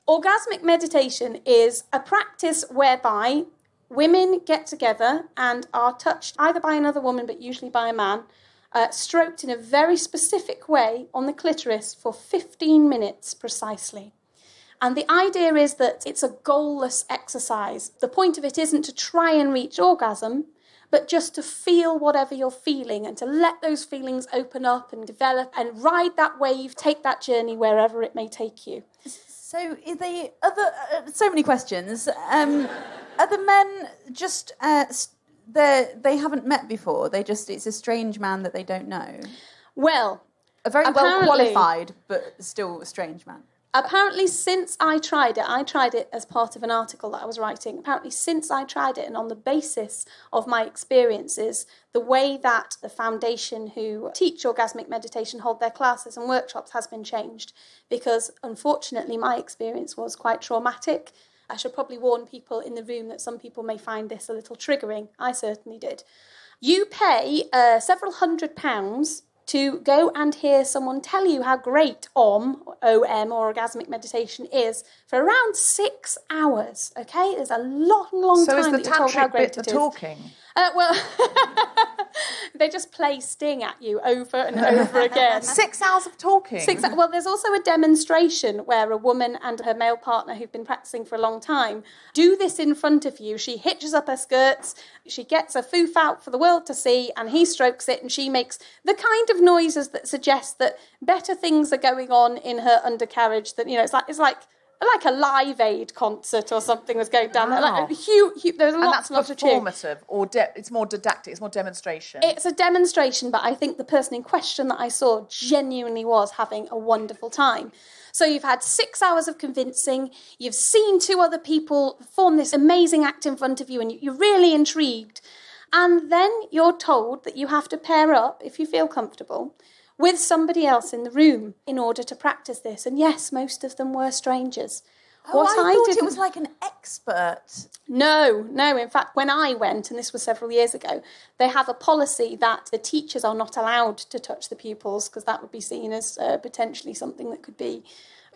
Orgasmic meditation is a practice whereby women get together and are touched either by another woman, but usually by a man, stroked in a very specific way on the clitoris for 15 minutes precisely. And the idea is that it's a goalless exercise. The point of it isn't to try and reach orgasm, but just to feel whatever you're feeling and to let those feelings open up and develop and ride that wave, take that journey wherever it may take you. So so many questions. Are the men just they haven't met before? It's a strange man that they don't know. Well, a very well qualified but still a strange man. Apparently, since I tried it as part of an article that I was writing. Apparently, since I tried it and on the basis of my experiences, the way that the foundation who teach orgasmic meditation hold their classes and workshops has been changed. Because, unfortunately, my experience was quite traumatic. I should probably warn people in the room that some people may find this a little triggering. I certainly did. You pay several £100s to go and hear someone tell you how great OM, or orgasmic meditation, is for around 6 hours, okay? There's a long time that you're told how great it is. So is the talking? Well, they just play Sting at you over and over again. 6 hours of talking? Well, there's also a demonstration where a woman and her male partner who've been practicing for a long time do this in front of you. She hitches up her skirts, she gets a foof out for the world to see, and he strokes it, and she makes the kind of noises that suggest that better things are going on in her undercarriage. That, you know, it's like a Live Aid concert or something was going down there. Like huge, there's lots and lots of cheering. Performative, or it's more didactic, it's more demonstration. It's a demonstration, but I think the person in question that I saw genuinely was having a wonderful time. So you've had 6 hours of convincing, you've seen 2 other people perform this amazing act in front of you, and you're really intrigued. And then you're told that you have to pair up, if you feel comfortable, with somebody else in the room in order to practice this. And yes, most of them were strangers. I thought it was like an expert. No. In fact, when I went, and this was several years ago, they have a policy that the teachers are not allowed to touch the pupils because that would be seen as potentially something that could be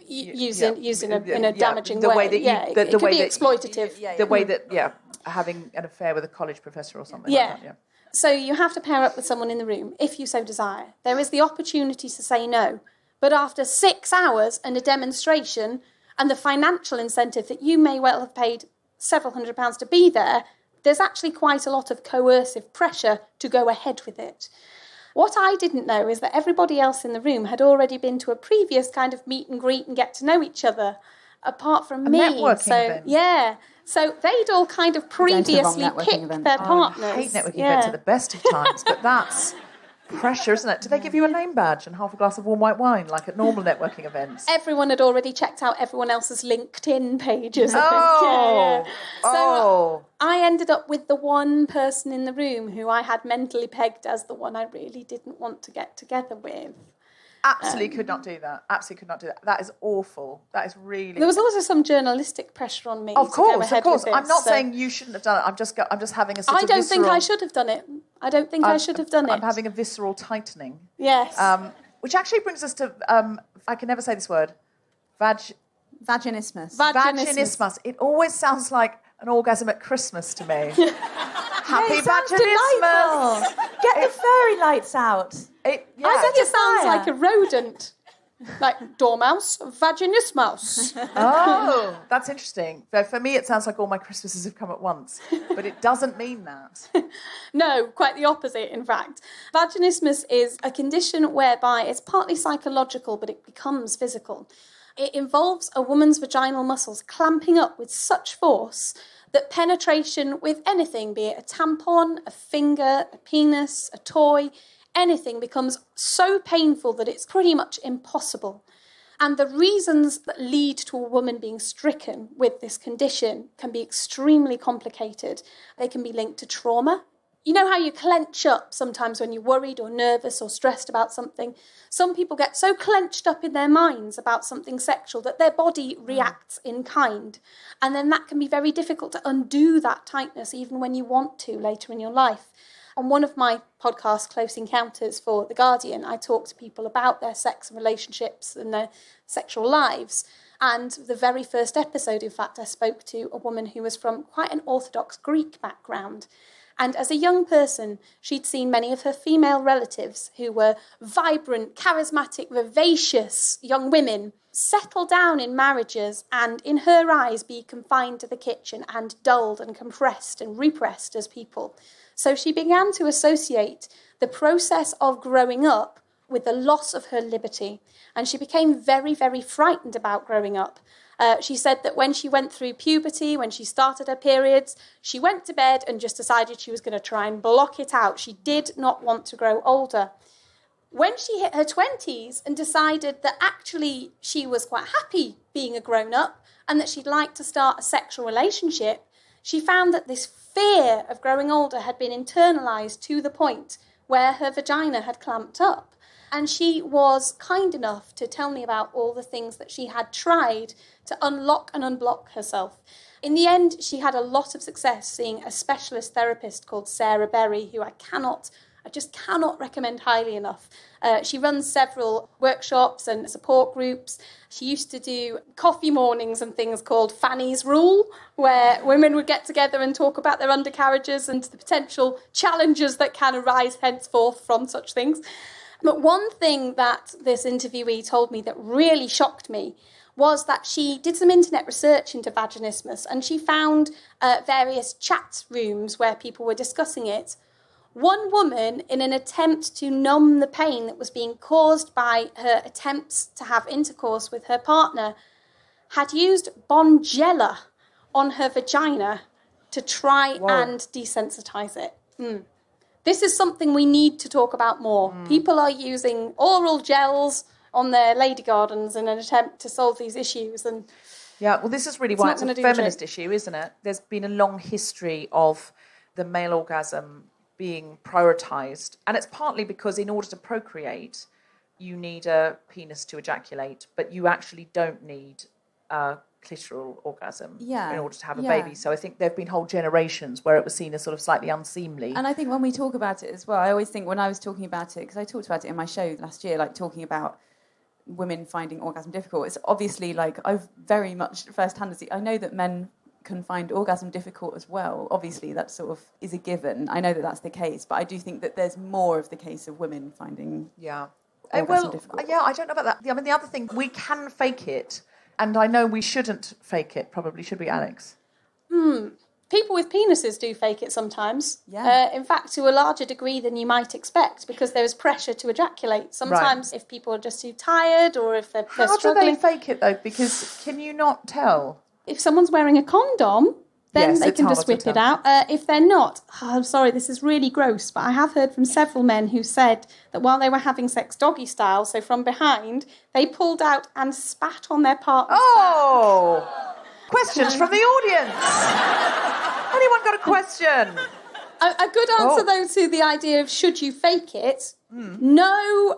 used in a damaging way. It could be exploitative. The way that, having an affair with a college professor or something like that, yeah. So you have to pair up with someone in the room, if you so desire. There is the opportunity to say no. But after 6 hours and a demonstration and the financial incentive that you may well have paid several £100s to be there, there's actually quite a lot of coercive pressure to go ahead with it. What I didn't know is that everybody else in the room had already been to a previous kind of meet and greet and get to know each other, apart from me. Networking event. Yeah. So they'd all kind of previously picked their partners. I hate networking events at the best of times, but that's pressure, isn't it? Do they give you a name badge and half a glass of warm white wine, like at normal networking events? Everyone had already checked out everyone else's LinkedIn pages, I think. So I ended up with the one person in the room who I had mentally pegged as the one I really didn't want to get together with. Absolutely could not do that. Absolutely could not do that. That is awful. That is really... There was also some journalistic pressure on me. Of course. I'm not so saying you shouldn't have done it. I'm just having a sort of I don't think I should have done it. I'm having a visceral tightening. Yes. Which actually brings us to, I can never say this word, vaginismus. Vaginismus. It always sounds like an orgasm at Christmas to me. Happy vaginismus. Get the fairy lights out. I think it sounds like a rodent. Like dormouse, vaginismus. Oh, that's interesting. For me, it sounds like all my Christmases have come at once, but it doesn't mean that. No, quite the opposite, in fact. Vaginismus is a condition whereby it's partly psychological, but it becomes physical. It involves a woman's vaginal muscles clamping up with such force that penetration with anything, be it a tampon, a finger, a penis, a toy, anything becomes so painful that it's pretty much impossible. And the reasons that lead to a woman being stricken with this condition can be extremely complicated. They can be linked to trauma. You know how you clench up sometimes when you're worried or nervous or stressed about something? Some people get so clenched up in their minds about something sexual that their body reacts in kind. And then that can be very difficult to undo that tightness even when you want to later in your life. On one of my podcasts, Close Encounters for The Guardian, I talk to people about their sex and relationships and their sexual lives. And the very first episode, in fact, I spoke to a woman who was from quite an Orthodox Greek background. And as a young person, she'd seen many of her female relatives who were vibrant, charismatic, vivacious young women settle down in marriages and, in her eyes, be confined to the kitchen and dulled and compressed and repressed as people. So she began to associate the process of growing up with the loss of her liberty. And she became very, very frightened about growing up. She said that when she went through puberty, when she started her periods, she went to bed and just decided she was going to try and block it out. She did not want to grow older. When she hit her 20s and decided that actually she was quite happy being a grown-up and that she'd like to start a sexual relationship, she found that this fear of growing older had been internalised to the point where her vagina had clamped up. And she was kind enough to tell me about all the things that she had tried to unlock and unblock herself. In the end, she had a lot of success seeing a specialist therapist called Sarah Berry, who I just cannot recommend highly enough. She runs several workshops and support groups. She used to do coffee mornings and things called Fanny's Rule, where women would get together and talk about their undercarriages and the potential challenges that can arise henceforth from such things. But one thing that this interviewee told me that really shocked me was that she did some internet research into vaginismus and she found various chat rooms where people were discussing it. One woman, in an attempt to numb the pain that was being caused by her attempts to have intercourse with her partner, had used Bonjela on her vagina to try and desensitize it. This is something we need to talk about more. People are using oral gels on their lady gardens in an attempt to solve these issues. And yeah, well, this is really why it's a feminist issue, isn't it? There's been a long history of the male orgasm being prioritised. And it's partly because in order to procreate, you need a penis to ejaculate, but you actually don't need a clitoral orgasm in order to have a baby. So I think there have been whole generations where it was seen as sort of slightly unseemly. And I think when we talk about it as well, I always think when I was talking about it, because I talked about it in my show last year, like talking about women finding orgasm difficult, it's obviously like I've very much first-hand, I know that men can find orgasm difficult as well. Obviously, that sort of is a given. I know that that's the case, but I do think that there's more of the case of women finding orgasm difficult. Yeah, I don't know about that. I mean, the other thing, we can fake it, and I know we shouldn't fake it, probably, should we, Alix? People with penises do fake it sometimes. Yeah. In fact, to a larger degree than you might expect, because there is pressure to ejaculate. Sometimes if people are just too tired or if they're struggling. How do they fake it, though? Because can you not tell? If someone's wearing a condom, then they can just whip it out. If they're not, I'm sorry, this is really gross, but I have heard from several men who said that while they were having sex doggy style, so from behind, they pulled out and spat on their partner's back. Questions from the audience. Anyone got a question? A good answer, though, to the idea of should you fake it, no,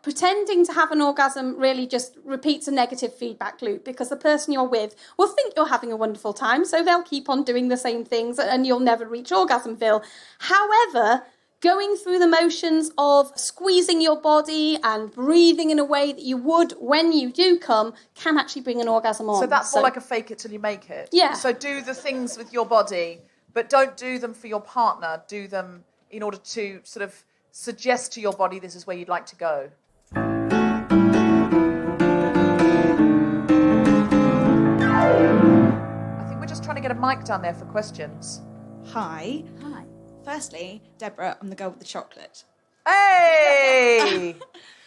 pretending to have an orgasm really just repeats a negative feedback loop because the person you're with will think you're having a wonderful time, so they'll keep on doing the same things and you'll never reach Orgasmville. However, going through the motions of squeezing your body and breathing in a way that you would when you do come can actually bring an orgasm on. So that's more like a fake it till you make it. Yeah. So do the things with your body, but don't do them for your partner. Do them in order to sort of suggest to your body this is where you'd like to go. I think we're just trying to get a mic down there for questions. Hi. Firstly, Deborah, I'm the girl with the chocolate. Hey!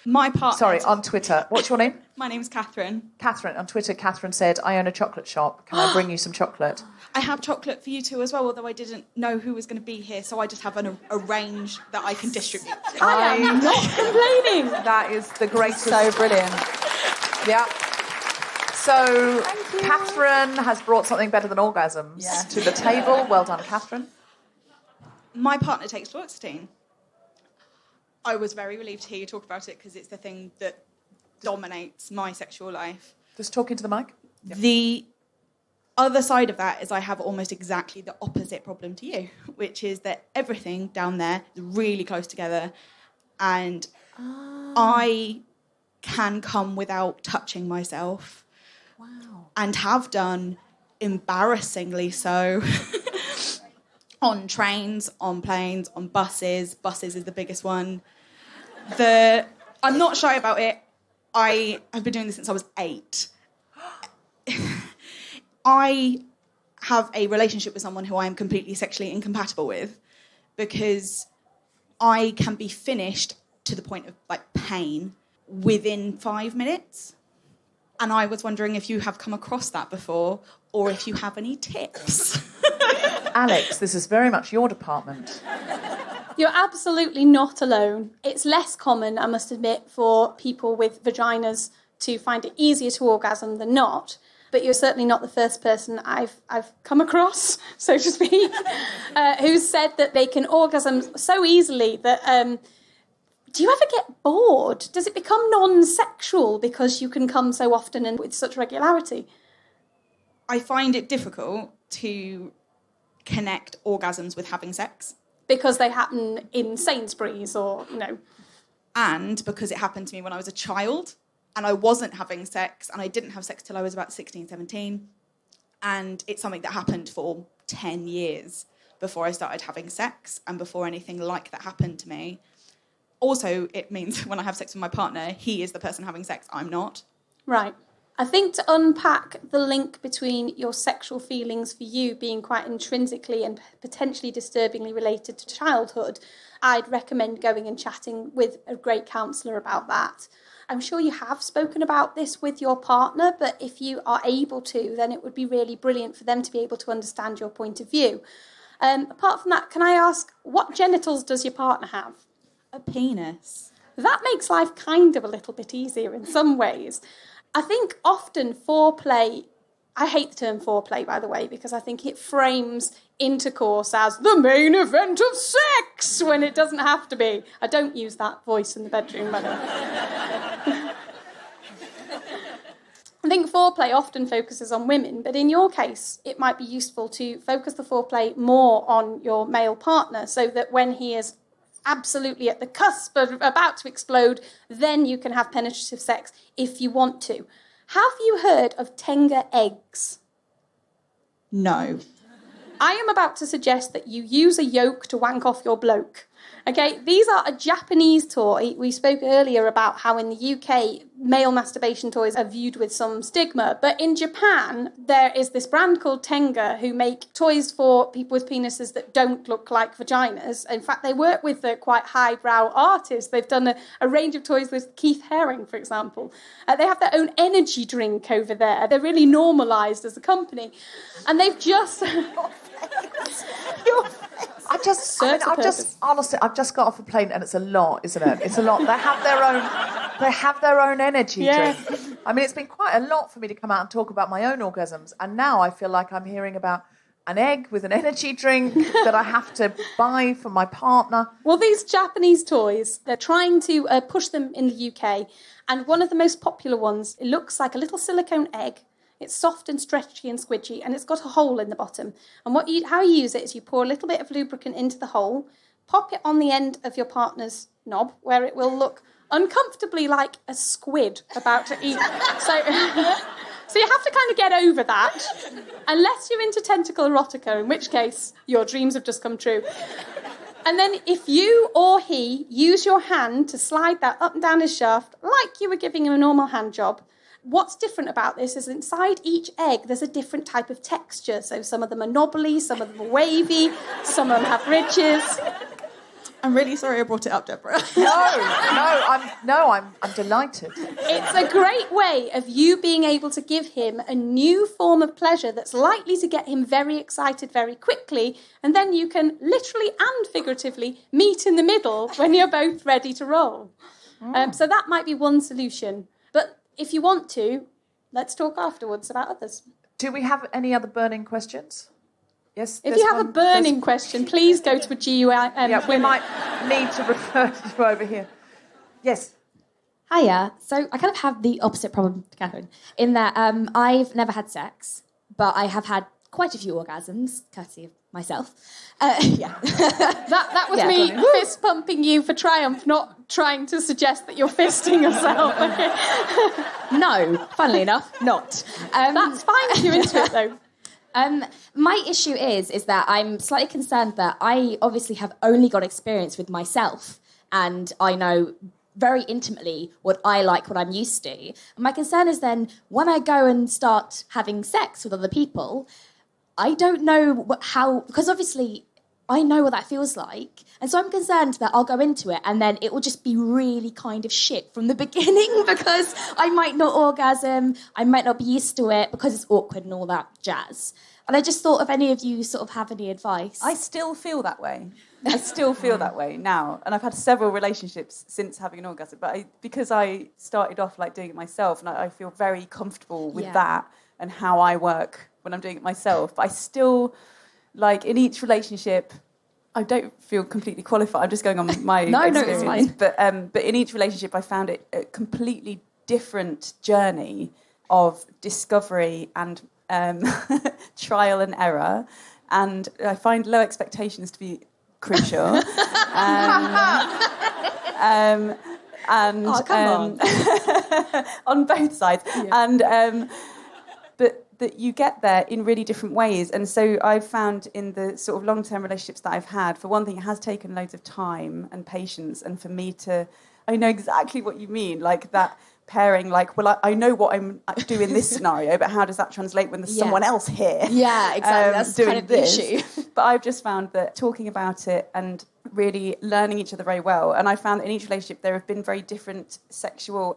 My partner... Sorry, on Twitter. What's your name? My name's Catherine. Catherine. On Twitter, Catherine said, I own a chocolate shop. Can I bring you some chocolate? I have chocolate for you too as well, although I didn't know who was going to be here, so I just have a range that I can distribute. I am not complaining. That is the greatest. So brilliant. Yeah. So Catherine has brought something better than orgasms to the table. Well done, Catherine. My partner takes fluoxetine. I was very relieved to hear you talk about it because it's the thing that dominates my sexual life. Just talk into the mic. Yep. The other side of that is I have almost exactly the opposite problem to you, which is that everything down there is really close together and I can come without touching myself. Wow. And have done embarrassingly so. On trains, on planes, on buses. Buses is the biggest one. I'm not shy about it. I have been doing this since I was 8. I have a relationship with someone who I am completely sexually incompatible with because I can be finished to the point of like pain within 5 minutes. And I was wondering if you have come across that before or if you have any tips. Alix, this is very much your department. You're absolutely not alone. It's less common, I must admit, for people with vaginas to find it easier to orgasm than not. But you're certainly not the first person I've come across, so to speak, who's said that they can orgasm so easily that... do you ever get bored? Does it become non-sexual because you can come so often and with such regularity? I find it difficult to connect orgasms with having sex. Because they happen in Sainsbury's or, And because it happened to me when I was a child and I wasn't having sex, and I didn't have sex till I was about 16, 17. And it's something that happened for 10 years before I started having sex and before anything like that happened to me. Also, it means when I have sex with my partner, he is the person having sex, I'm not. Right. I think to unpack the link between your sexual feelings for you being quite intrinsically and potentially disturbingly related to childhood, I'd recommend going and chatting with a great counsellor about that. I'm sure you have spoken about this with your partner, but if you are able to, then it would be really brilliant for them to be able to understand your point of view. Apart from that, can I ask, what genitals does your partner have? A penis. That makes life kind of a little bit easier in some ways. I think often foreplay, I hate the term foreplay, by the way, because I think it frames intercourse as the main event of sex when it doesn't have to be. I don't use that voice in the bedroom, by the way. I think foreplay often focuses on women, but in your case, it might be useful to focus the foreplay more on your male partner so that when he is absolutely at the cusp of about to explode, then you can have penetrative sex if you want to. Have you heard of Tenga eggs? No. I am about to suggest that you use a yolk to wank off your bloke. Okay, these are a Japanese toy. We spoke earlier about how in the UK, male masturbation toys are viewed with some stigma. But in Japan, there is this brand called Tenga who make toys for people with penises that don't look like vaginas. In fact, they work with the quite highbrow artists. They've done a range of toys with Keith Haring, for example. They have their own energy drink over there. They're really normalised as a company. And they've just... Honestly, I've just got off a plane and it's a lot, isn't it? It's a lot. They have their own energy drink. I mean, it's been quite a lot for me to come out and talk about my own orgasms, and now I feel like I'm hearing about an egg with an energy drink that I have to buy for my partner. Well, these Japanese toys, they're trying to push them in the UK, and one of the most popular ones, it looks like a little silicone egg. It's soft and stretchy and squidgy, and it's got a hole in the bottom. And how you use it is you pour a little bit of lubricant into the hole, pop it on the end of your partner's knob, where it will look uncomfortably like a squid about to eat. So you have to kind of get over that, unless you're into tentacle erotica, in which case your dreams have just come true. And then if you or he use your hand to slide that up and down his shaft, like you were giving him a normal hand job, what's different about this is inside each egg, there's a different type of texture. So some of them are knobbly, some of them are wavy, some of them have ridges. I'm really sorry I brought it up, Deborah. I'm delighted. It's a great way of you being able to give him a new form of pleasure that's likely to get him very excited very quickly, and then you can literally and figuratively meet in the middle when you're both ready to roll. So that might be one solution. But if you want to, let's talk afterwards about others. Do we have any other burning questions? Yes. If you have a burning question, please go to a GUM. Yeah, we might need to refer to you over here. Yes. Hiya. So I kind of have the opposite problem to Catherine, in that I've never had sex, but I have had quite a few orgasms, courtesy of myself. That was me fist pumping you for triumph, not trying to suggest that you're fisting yourself. Okay. No, funnily enough, not. That's fine if you're into it, though. My issue is that I'm slightly concerned that I obviously have only got experience with myself, and I know very intimately what I like, what I'm used to. And my concern is then when I go and start having sex with other people, I don't know how, because obviously I know what that feels like. And so I'm concerned that I'll go into it and then it will just be really kind of shit from the beginning because I might not orgasm, I might not be used to it because it's awkward and all that jazz. And I just thought if any of you sort of have any advice. I still feel that way. I still feel that way now. And I've had several relationships since having an orgasm. But because I started off like doing it myself, and I feel very comfortable with that and how I work when I'm doing it myself. But I still, like, in each relationship, I don't feel completely qualified. I'm just going on my experience. No, it's fine. But in each relationship, I found it a completely different journey of discovery and trial and error, and I find low expectations to be crucial. On both sides, and but that you get there in really different ways. And so I've found in the sort of long-term relationships that I've had, for one thing, it has taken loads of time and patience, and for me to, I know exactly what you mean, like that pairing, like, well, I know what I'm doing in this scenario, but how does that translate when there's someone else here? Yeah, exactly. That's doing kind of the issue. But I've just found that talking about it and really learning each other very well, and I found that in each relationship there have been very different sexual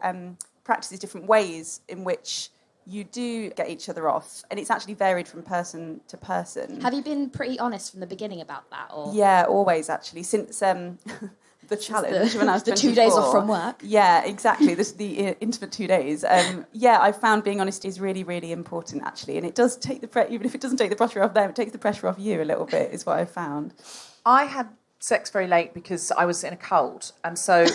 practices, different ways in which you do get each other off, and it's actually varied from person to person. Have you been pretty honest from the beginning about that? Or? Yeah, always, actually, since the challenge when I was 24. 2 days off from work. Yeah, exactly. The intimate 2 days. I found being honest is really, really important, actually, and it does take the even if it doesn't take the pressure off them, it takes the pressure off you a little bit, is what I found. I had sex very late because I was in a cult, and so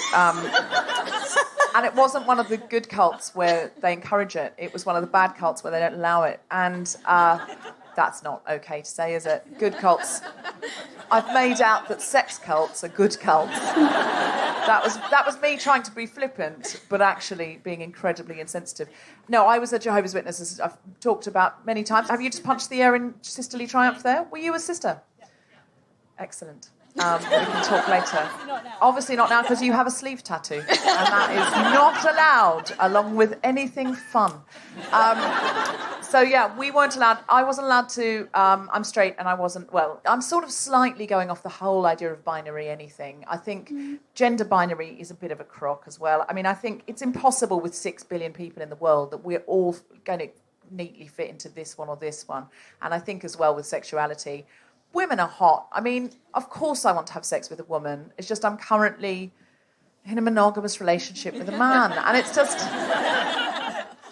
and it wasn't one of the good cults where they encourage it. It was one of the bad cults where they don't allow it, and that's not okay to say, is it? Good cults. I've made out that sex cults are good cults. That was me trying to be flippant, but actually being incredibly insensitive. No, I was a Jehovah's Witness, as I've talked about many times. Have you just punched the air in sisterly triumph there? Were you a sister? Yeah. Excellent. We can talk later. Obviously not now, because you have a sleeve tattoo, and that is not allowed, along with anything fun. So yeah, we weren't allowed. I wasn't allowed to. I'm straight, and I wasn't. Well, I'm sort of slightly going off the whole idea of binary anything. I think gender binary is a bit of a crock as well. I mean, I think it's impossible with 6 billion people in the world that we're all going to neatly fit into this one or this one. And I think as well with sexuality, women are hot. I mean, of course I want to have sex with a woman. It's just I'm currently in a monogamous relationship with a man, and it's just.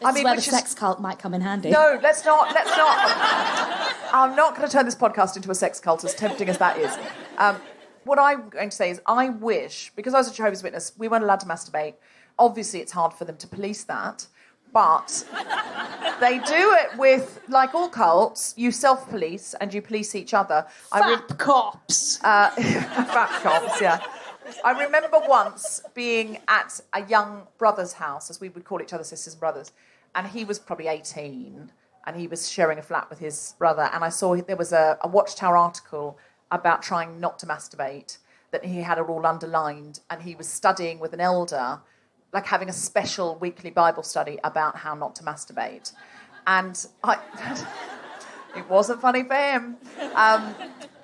This is where the sex cult might come in handy. No, let's not. I'm not going to turn this podcast into a sex cult, as tempting as that is. What I'm going to say is I wish, because I was a Jehovah's Witness, we weren't allowed to masturbate. Obviously, it's hard for them to police that, but they do it with, like all cults, you self-police and you police each other. Fap cops. Fap cops, yeah. I remember once being at a young brother's house, as we would call each other, sisters and brothers, and he was probably 18, and he was sharing a flat with his brother, and I saw there was a Watchtower article about trying not to masturbate, that he had it all underlined, and he was studying with an elder, like having a special weekly Bible study about how not to masturbate. And it wasn't funny for him.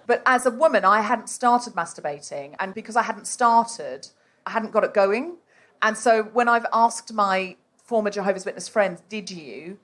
But as a woman, I hadn't started masturbating. And because I hadn't started, I hadn't got it going. And so when I've asked my former Jehovah's Witness friends, did you?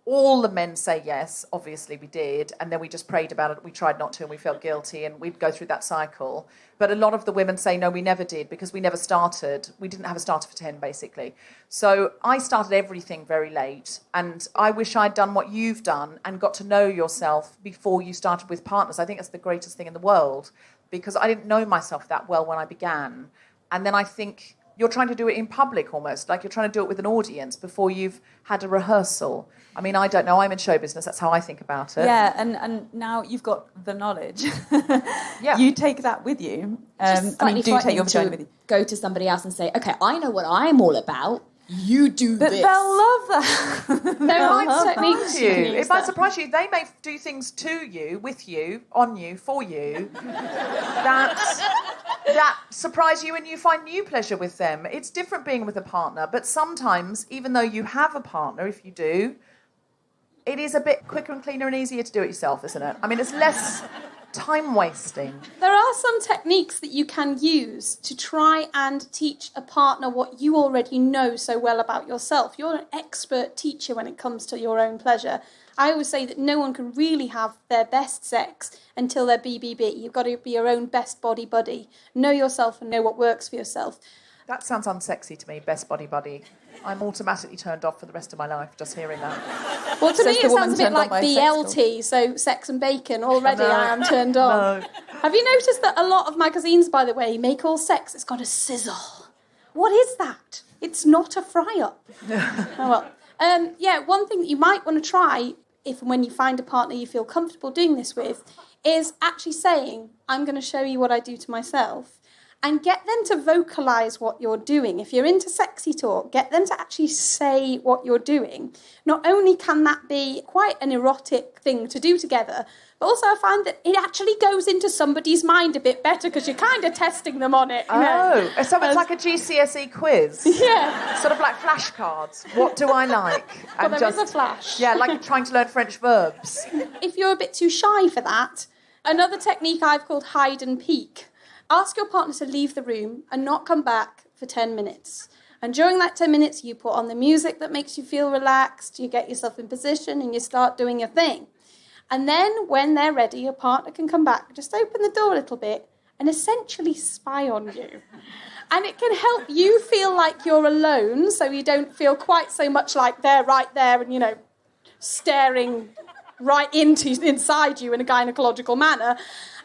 All the men say yes, obviously we did. And then we just prayed about it. We tried not to and we felt guilty and we'd go through that cycle. But a lot of the women say, no, we never did because we never started. We didn't have a starter for 10, basically. So I started everything very late. And I wish I'd done what you've done and got to know yourself before you started with partners. I think that's the greatest thing in the world because I didn't know myself that well when I began. And then I think you're trying to do it in public almost, like you're trying to do it with an audience before you've had a rehearsal. I mean, I don't know. I'm in show business. That's how I think about it. Yeah, and now you've got the knowledge. Yeah. You take that with you. Do take your vagina with you. Go to somebody else and say, okay, I know what I'm all about. You do but this. But they'll love that. They might surprise you. It might surprise you. They may do things to you, with you, on you, for you, that surprise you and you find new pleasure with them. It's different being with a partner, but sometimes, even though you have a partner, if you do, it is a bit quicker and cleaner and easier to do it yourself, isn't it? I mean, it's less time wasting. There are some techniques that you can use to try and teach a partner what you already know so well about yourself. You're an expert teacher when it comes to your own pleasure. I always say that no one can really have their best sex until they're BBB. You've got to be your own best body buddy. Know yourself and know what works for yourself. That sounds unsexy to me, best body buddy. I'm automatically turned off for the rest of my life just hearing that. Well, to me, Says it the woman sounds a bit turned on like by a sex BLT, so sex and bacon. Already No. I am turned on. No. Have you noticed that a lot of magazines, by the way, make all sex, it's got a sizzle? What is that? It's not a fry-up. Oh, well. Yeah, one thing that you might want to try, if and when you find a partner you feel comfortable doing this with, is actually saying, I'm going to show you what I do to myself. And get them to vocalise what you're doing. If you're into sexy talk, get them to actually say what you're doing. Not only can that be quite an erotic thing to do together, but also I find that it actually goes into somebody's mind a bit better because you're kind of testing them on it. You know? Oh, so it's like a GCSE quiz. Yeah. Sort of like flashcards. What do I like? Well, there is a flash. Yeah, like trying to learn French verbs. If you're a bit too shy for that, another technique I've called hide and peek. Ask your partner to leave the room and not come back for 10 minutes. And during that 10 minutes, you put on the music that makes you feel relaxed, you get yourself in position and you start doing your thing. And then when they're ready, your partner can come back, just open the door a little bit and essentially spy on you. And it can help you feel like you're alone, so you don't feel quite so much like they're right there and, you know, staring right inside you in a gynecological manner.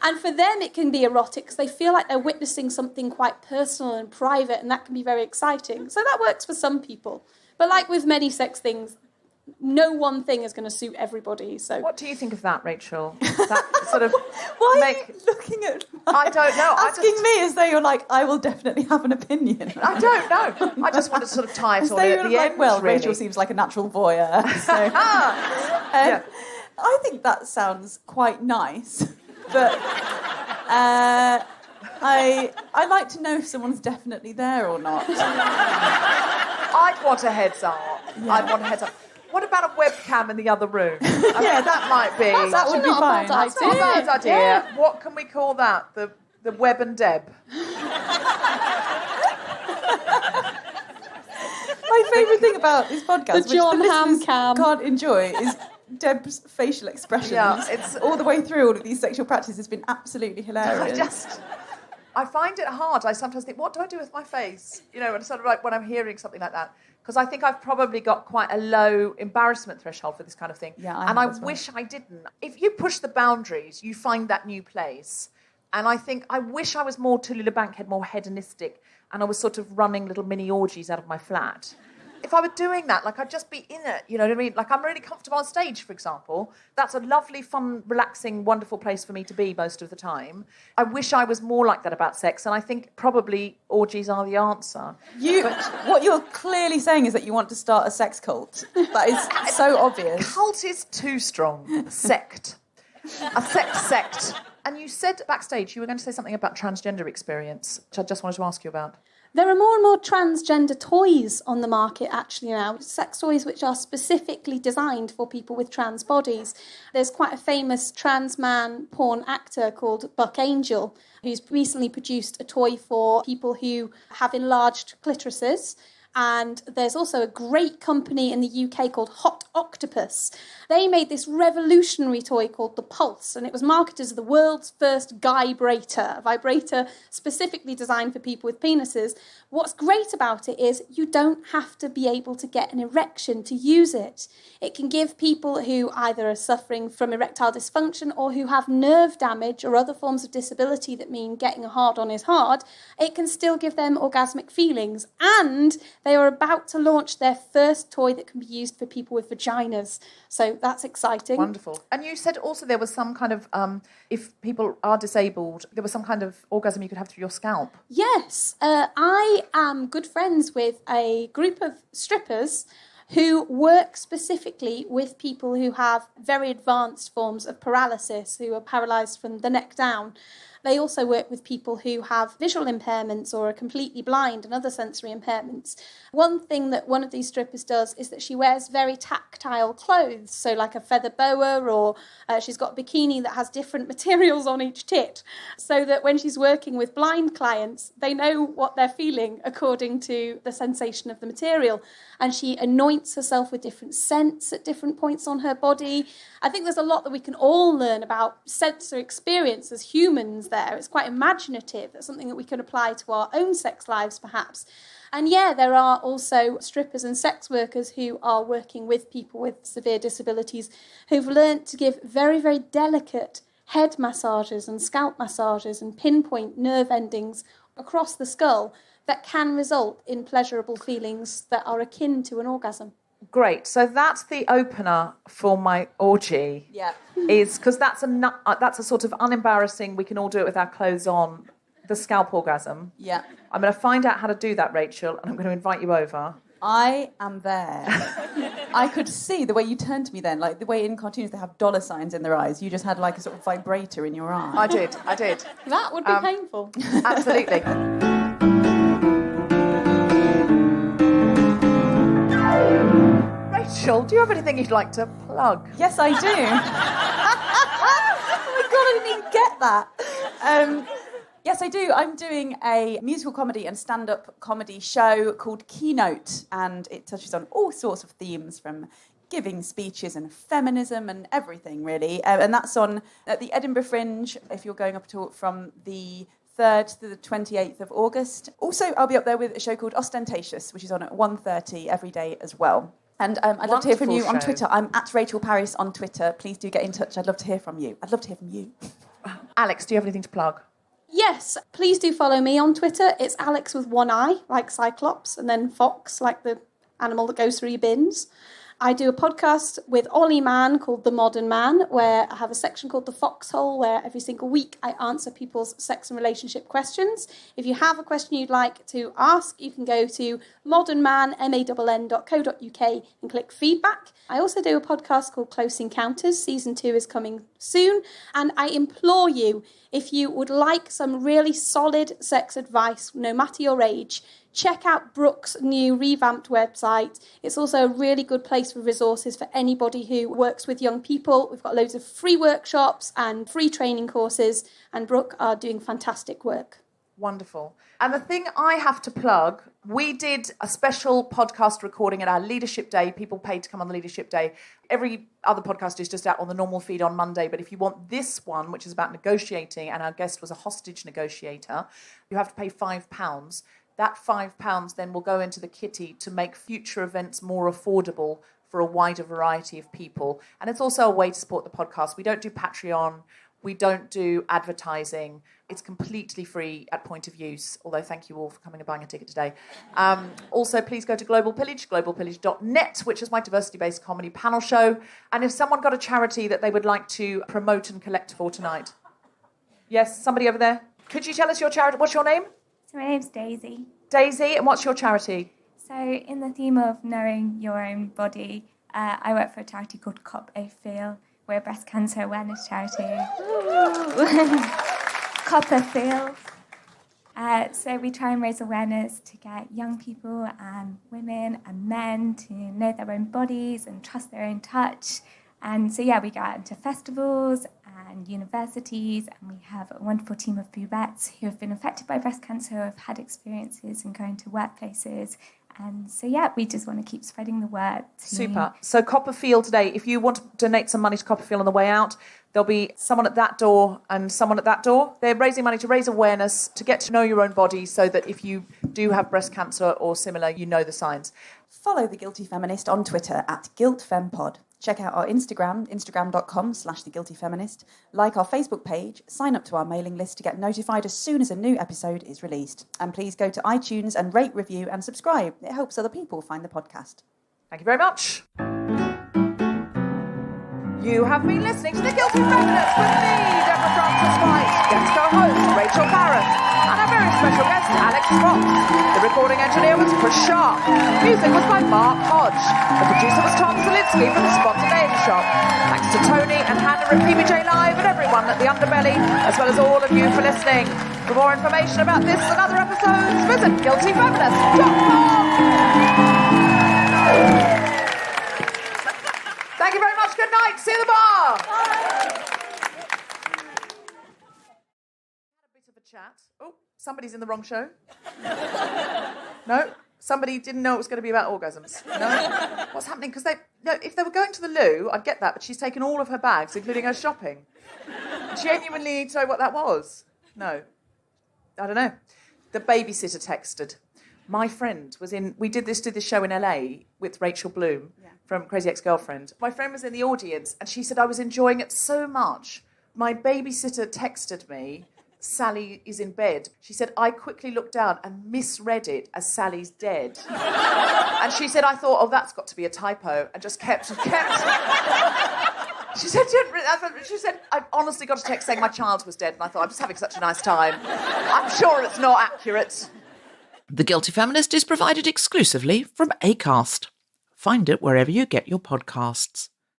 And for them, it can be erotic because they feel like they're witnessing something quite personal and private, and that can be very exciting. So that works for some people. But like with many sex things, no one thing is going to suit everybody. So What do you think of that, Rachel? That sort of Why are you looking at I don't know. asking me as though you're like, I will definitely have an opinion. I don't know. I just want to sort of tie it As all though in you're at the like, end, well, really. Rachel seems like a natural voyeur. So Yeah. I think that sounds quite nice, but I like to know if someone's definitely there or not. I'd want a heads up. I'd want a heads up. What about a webcam in the other room? Yeah, that might be. That would be fine. That's not a bad idea. Yeah. What can we call that? The Web and Deb. My favourite thing about this podcast, The John which the Ham listeners cam. can't enjoy, is Deb's facial expressions. Yeah, it's- all the way through all of these sexual practices has been absolutely hilarious. I find it hard. I sometimes think, what do I do with my face? You know, and sort of like when I'm hearing something like that. Because I think I've probably got quite a low embarrassment threshold for this kind of thing. Yeah, I and I have as well. wish I didn't. If you push the boundaries, you find that new place. And I think I wish I was more Tallulah Bankhead, more hedonistic, and I was sort of running little mini orgies out of my flat. If I were doing that, like, I'd just be in it, you know what I mean? Like, I'm really comfortable on stage, for example. That's a lovely, fun, relaxing, wonderful place for me to be most of the time. I wish I was more like that about sex, and I think probably orgies are the answer. What you're clearly saying is that you want to start a sex cult. That is so obvious. Cult is too strong. Sect. A sex sect. And you said backstage you were going to say something about transgender experience, which I just wanted to ask you about. There are more and more transgender toys on the market actually now, sex toys which are specifically designed for people with trans bodies. There's quite a famous trans man porn actor called Buck Angel who's recently produced a toy for people who have enlarged clitorises. And there's also a great company in the UK called Hot Octopus. They made this revolutionary toy called the Pulse, and it was marketed as the world's first vibrator, a vibrator specifically designed for people with penises. What's great about it is you don't have to be able to get an erection to use it. It can give people who either are suffering from erectile dysfunction or who have nerve damage or other forms of disability that mean getting a hard-on is hard, it can still give them orgasmic feelings. And they are about to launch their first toy that can be used for people with vaginas. So that's exciting. Wonderful. And you said also there was some kind of, if people are disabled, there was some kind of orgasm you could have through your scalp. Yes. I am good friends with a group of strippers who work specifically with people who have very advanced forms of paralysis, who are paralysed from the neck down. They also work with people who have visual impairments or are completely blind and other sensory impairments. One thing that one of these strippers does is that she wears very tactile clothes, so like a feather boa, or she's got a bikini that has different materials on each tit, so that when she's working with blind clients, they know what they're feeling according to the sensation of the material. And she anoints herself with different scents at different points on her body. I think there's a lot that we can all learn about sensory experience as humans there. It's quite imaginative. That's something that we can apply to our own sex lives, perhaps. And yeah, there are also strippers and sex workers who are working with people with severe disabilities who've learnt to give very, very delicate head massages and scalp massages and pinpoint nerve endings across the skull that can result in pleasurable feelings that are akin to an orgasm. Great. So that's the opener for my orgy. Yeah. Is because that's a sort of unembarrassing, we can all do it with our clothes on, the scalp orgasm. Yeah. I'm going to find out how to do that, Rachel, and I'm going to invite you over. I am there. I could see the way you turned to me then, like the way in cartoons they have dollar signs in their eyes. You just had like a sort of vibrator in your eye. I did. That would be painful. Absolutely. Rachel, do you have anything you'd like to plug? Yes, I do. Oh my God, I didn't even get that. Yes, I do. I'm doing a musical comedy and stand-up comedy show called Keynote, and it touches on all sorts of themes from giving speeches and feminism and everything, really. And that's on at the Edinburgh Fringe, if you're going up at all, from the 3rd to the 28th of August. Also, I'll be up there with a show called Ostentatious, which is on at 1:30 every day as well. And I'd love to hear from you on Twitter. I'm at Rachel Parris on Twitter. Please do get in touch. I'd love to hear from you. Alix, do you have anything to plug? Yes, please do follow me on Twitter. It's Alix with one eye, like Cyclops, and then Fox, like the animal that goes through your bins. I do a podcast with Ollie Mann called The Modern Man, where I have a section called The Foxhole, where every single week I answer people's sex and relationship questions. If you have a question you'd like to ask, you can go to modernman.co.uk and click feedback. I also do a podcast called Close Encounters. Season 2 is coming soon. And I implore you, if you would like some really solid sex advice, no matter your age, check out Brooke's new revamped website. It's also a really good place for resources for anybody who works with young people. We've got loads of free workshops and free training courses, and Brooke are doing fantastic work. Wonderful. And the thing I have to plug, we did a special podcast recording at our Leadership Day. People paid to come on the Leadership Day. Every other podcast is just out on the normal feed on Monday. But if you want this one, which is about negotiating, and our guest was a hostage negotiator, you have to pay £5. That £5 then will go into the kitty to make future events more affordable for a wider variety of people. And it's also a way to support the podcast. We don't do Patreon. We don't do advertising. It's completely free at point of use, although thank you all for coming and buying a ticket today. Also, please go to Global Pillage, globalpillage.net, which is my diversity-based comedy panel show. And if someone got a charity that they would like to promote and collect for tonight. Yes, somebody over there. Could you tell us your charity? What's your name? So my name's Daisy. Daisy, and what's your charity? So in the theme of knowing your own body, I work for a charity called Cop A Feel. We're a breast cancer awareness charity. Cop A Feel. So we try and raise awareness to get young people and women and men to know their own bodies and trust their own touch. And so, yeah, we go out into festivals and universities, and we have a wonderful team of bubettes who have been affected by breast cancer, who have had experiences in going to workplaces. And so, yeah, we just want to keep spreading the word. Super. So Copperfield today, if you want to donate some money to Copperfield on the way out, there'll be someone at that door and someone at that door. They're raising money to raise awareness, to get to know your own body, so that if you do have breast cancer or similar, you know the signs. Follow The Guilty Feminist on Twitter at GuiltFemPod. Check out our Instagram, instagram.com/theguiltyfeminist. Like our Facebook page, sign up to our mailing list to get notified as soon as a new episode is released. And please go to iTunes and rate, review and subscribe. It helps other people find the podcast. Thank you very much. You have been listening to The Guilty Feminist with me, Deborah Frances-White, guest co-host Rachel Parris, and our very special guest Alix Fox. The recording engineer was Chris Sharp. Music was by Mark Hodge. The producer was Tom Zelinsky from the Spontaneity Shop. Thanks to Tony and Hannah at PBJ Live, and everyone at the Underbelly, as well as all of you for listening. For more information about this and other episodes, visit guiltyfeminist.com. Thank you very much. Good night. See you at the bar. A bit of a chat. Oh, somebody's in the wrong show. No? Somebody didn't know it was going to be about orgasms. No? What's happening? Because if they were going to the loo, I'd get that, but she's taken all of her bags, including her shopping. Genuinely need to know what that was. No. I don't know. The babysitter texted. My friend was in... We did this show in LA with Rachel Bloom from Crazy Ex-Girlfriend. My friend was in the audience, and she said, I was enjoying it so much. My babysitter texted me... Sally is in bed. She said, I quickly looked down and misread it as Sally's dead. And she said, I thought, oh, that's got to be a typo, and just kept. She said, I've honestly got a text saying my child was dead, and I thought, I'm just having such a nice time. I'm sure it's not accurate. The Guilty Feminist is provided exclusively from Acast. Find it wherever you get your podcasts.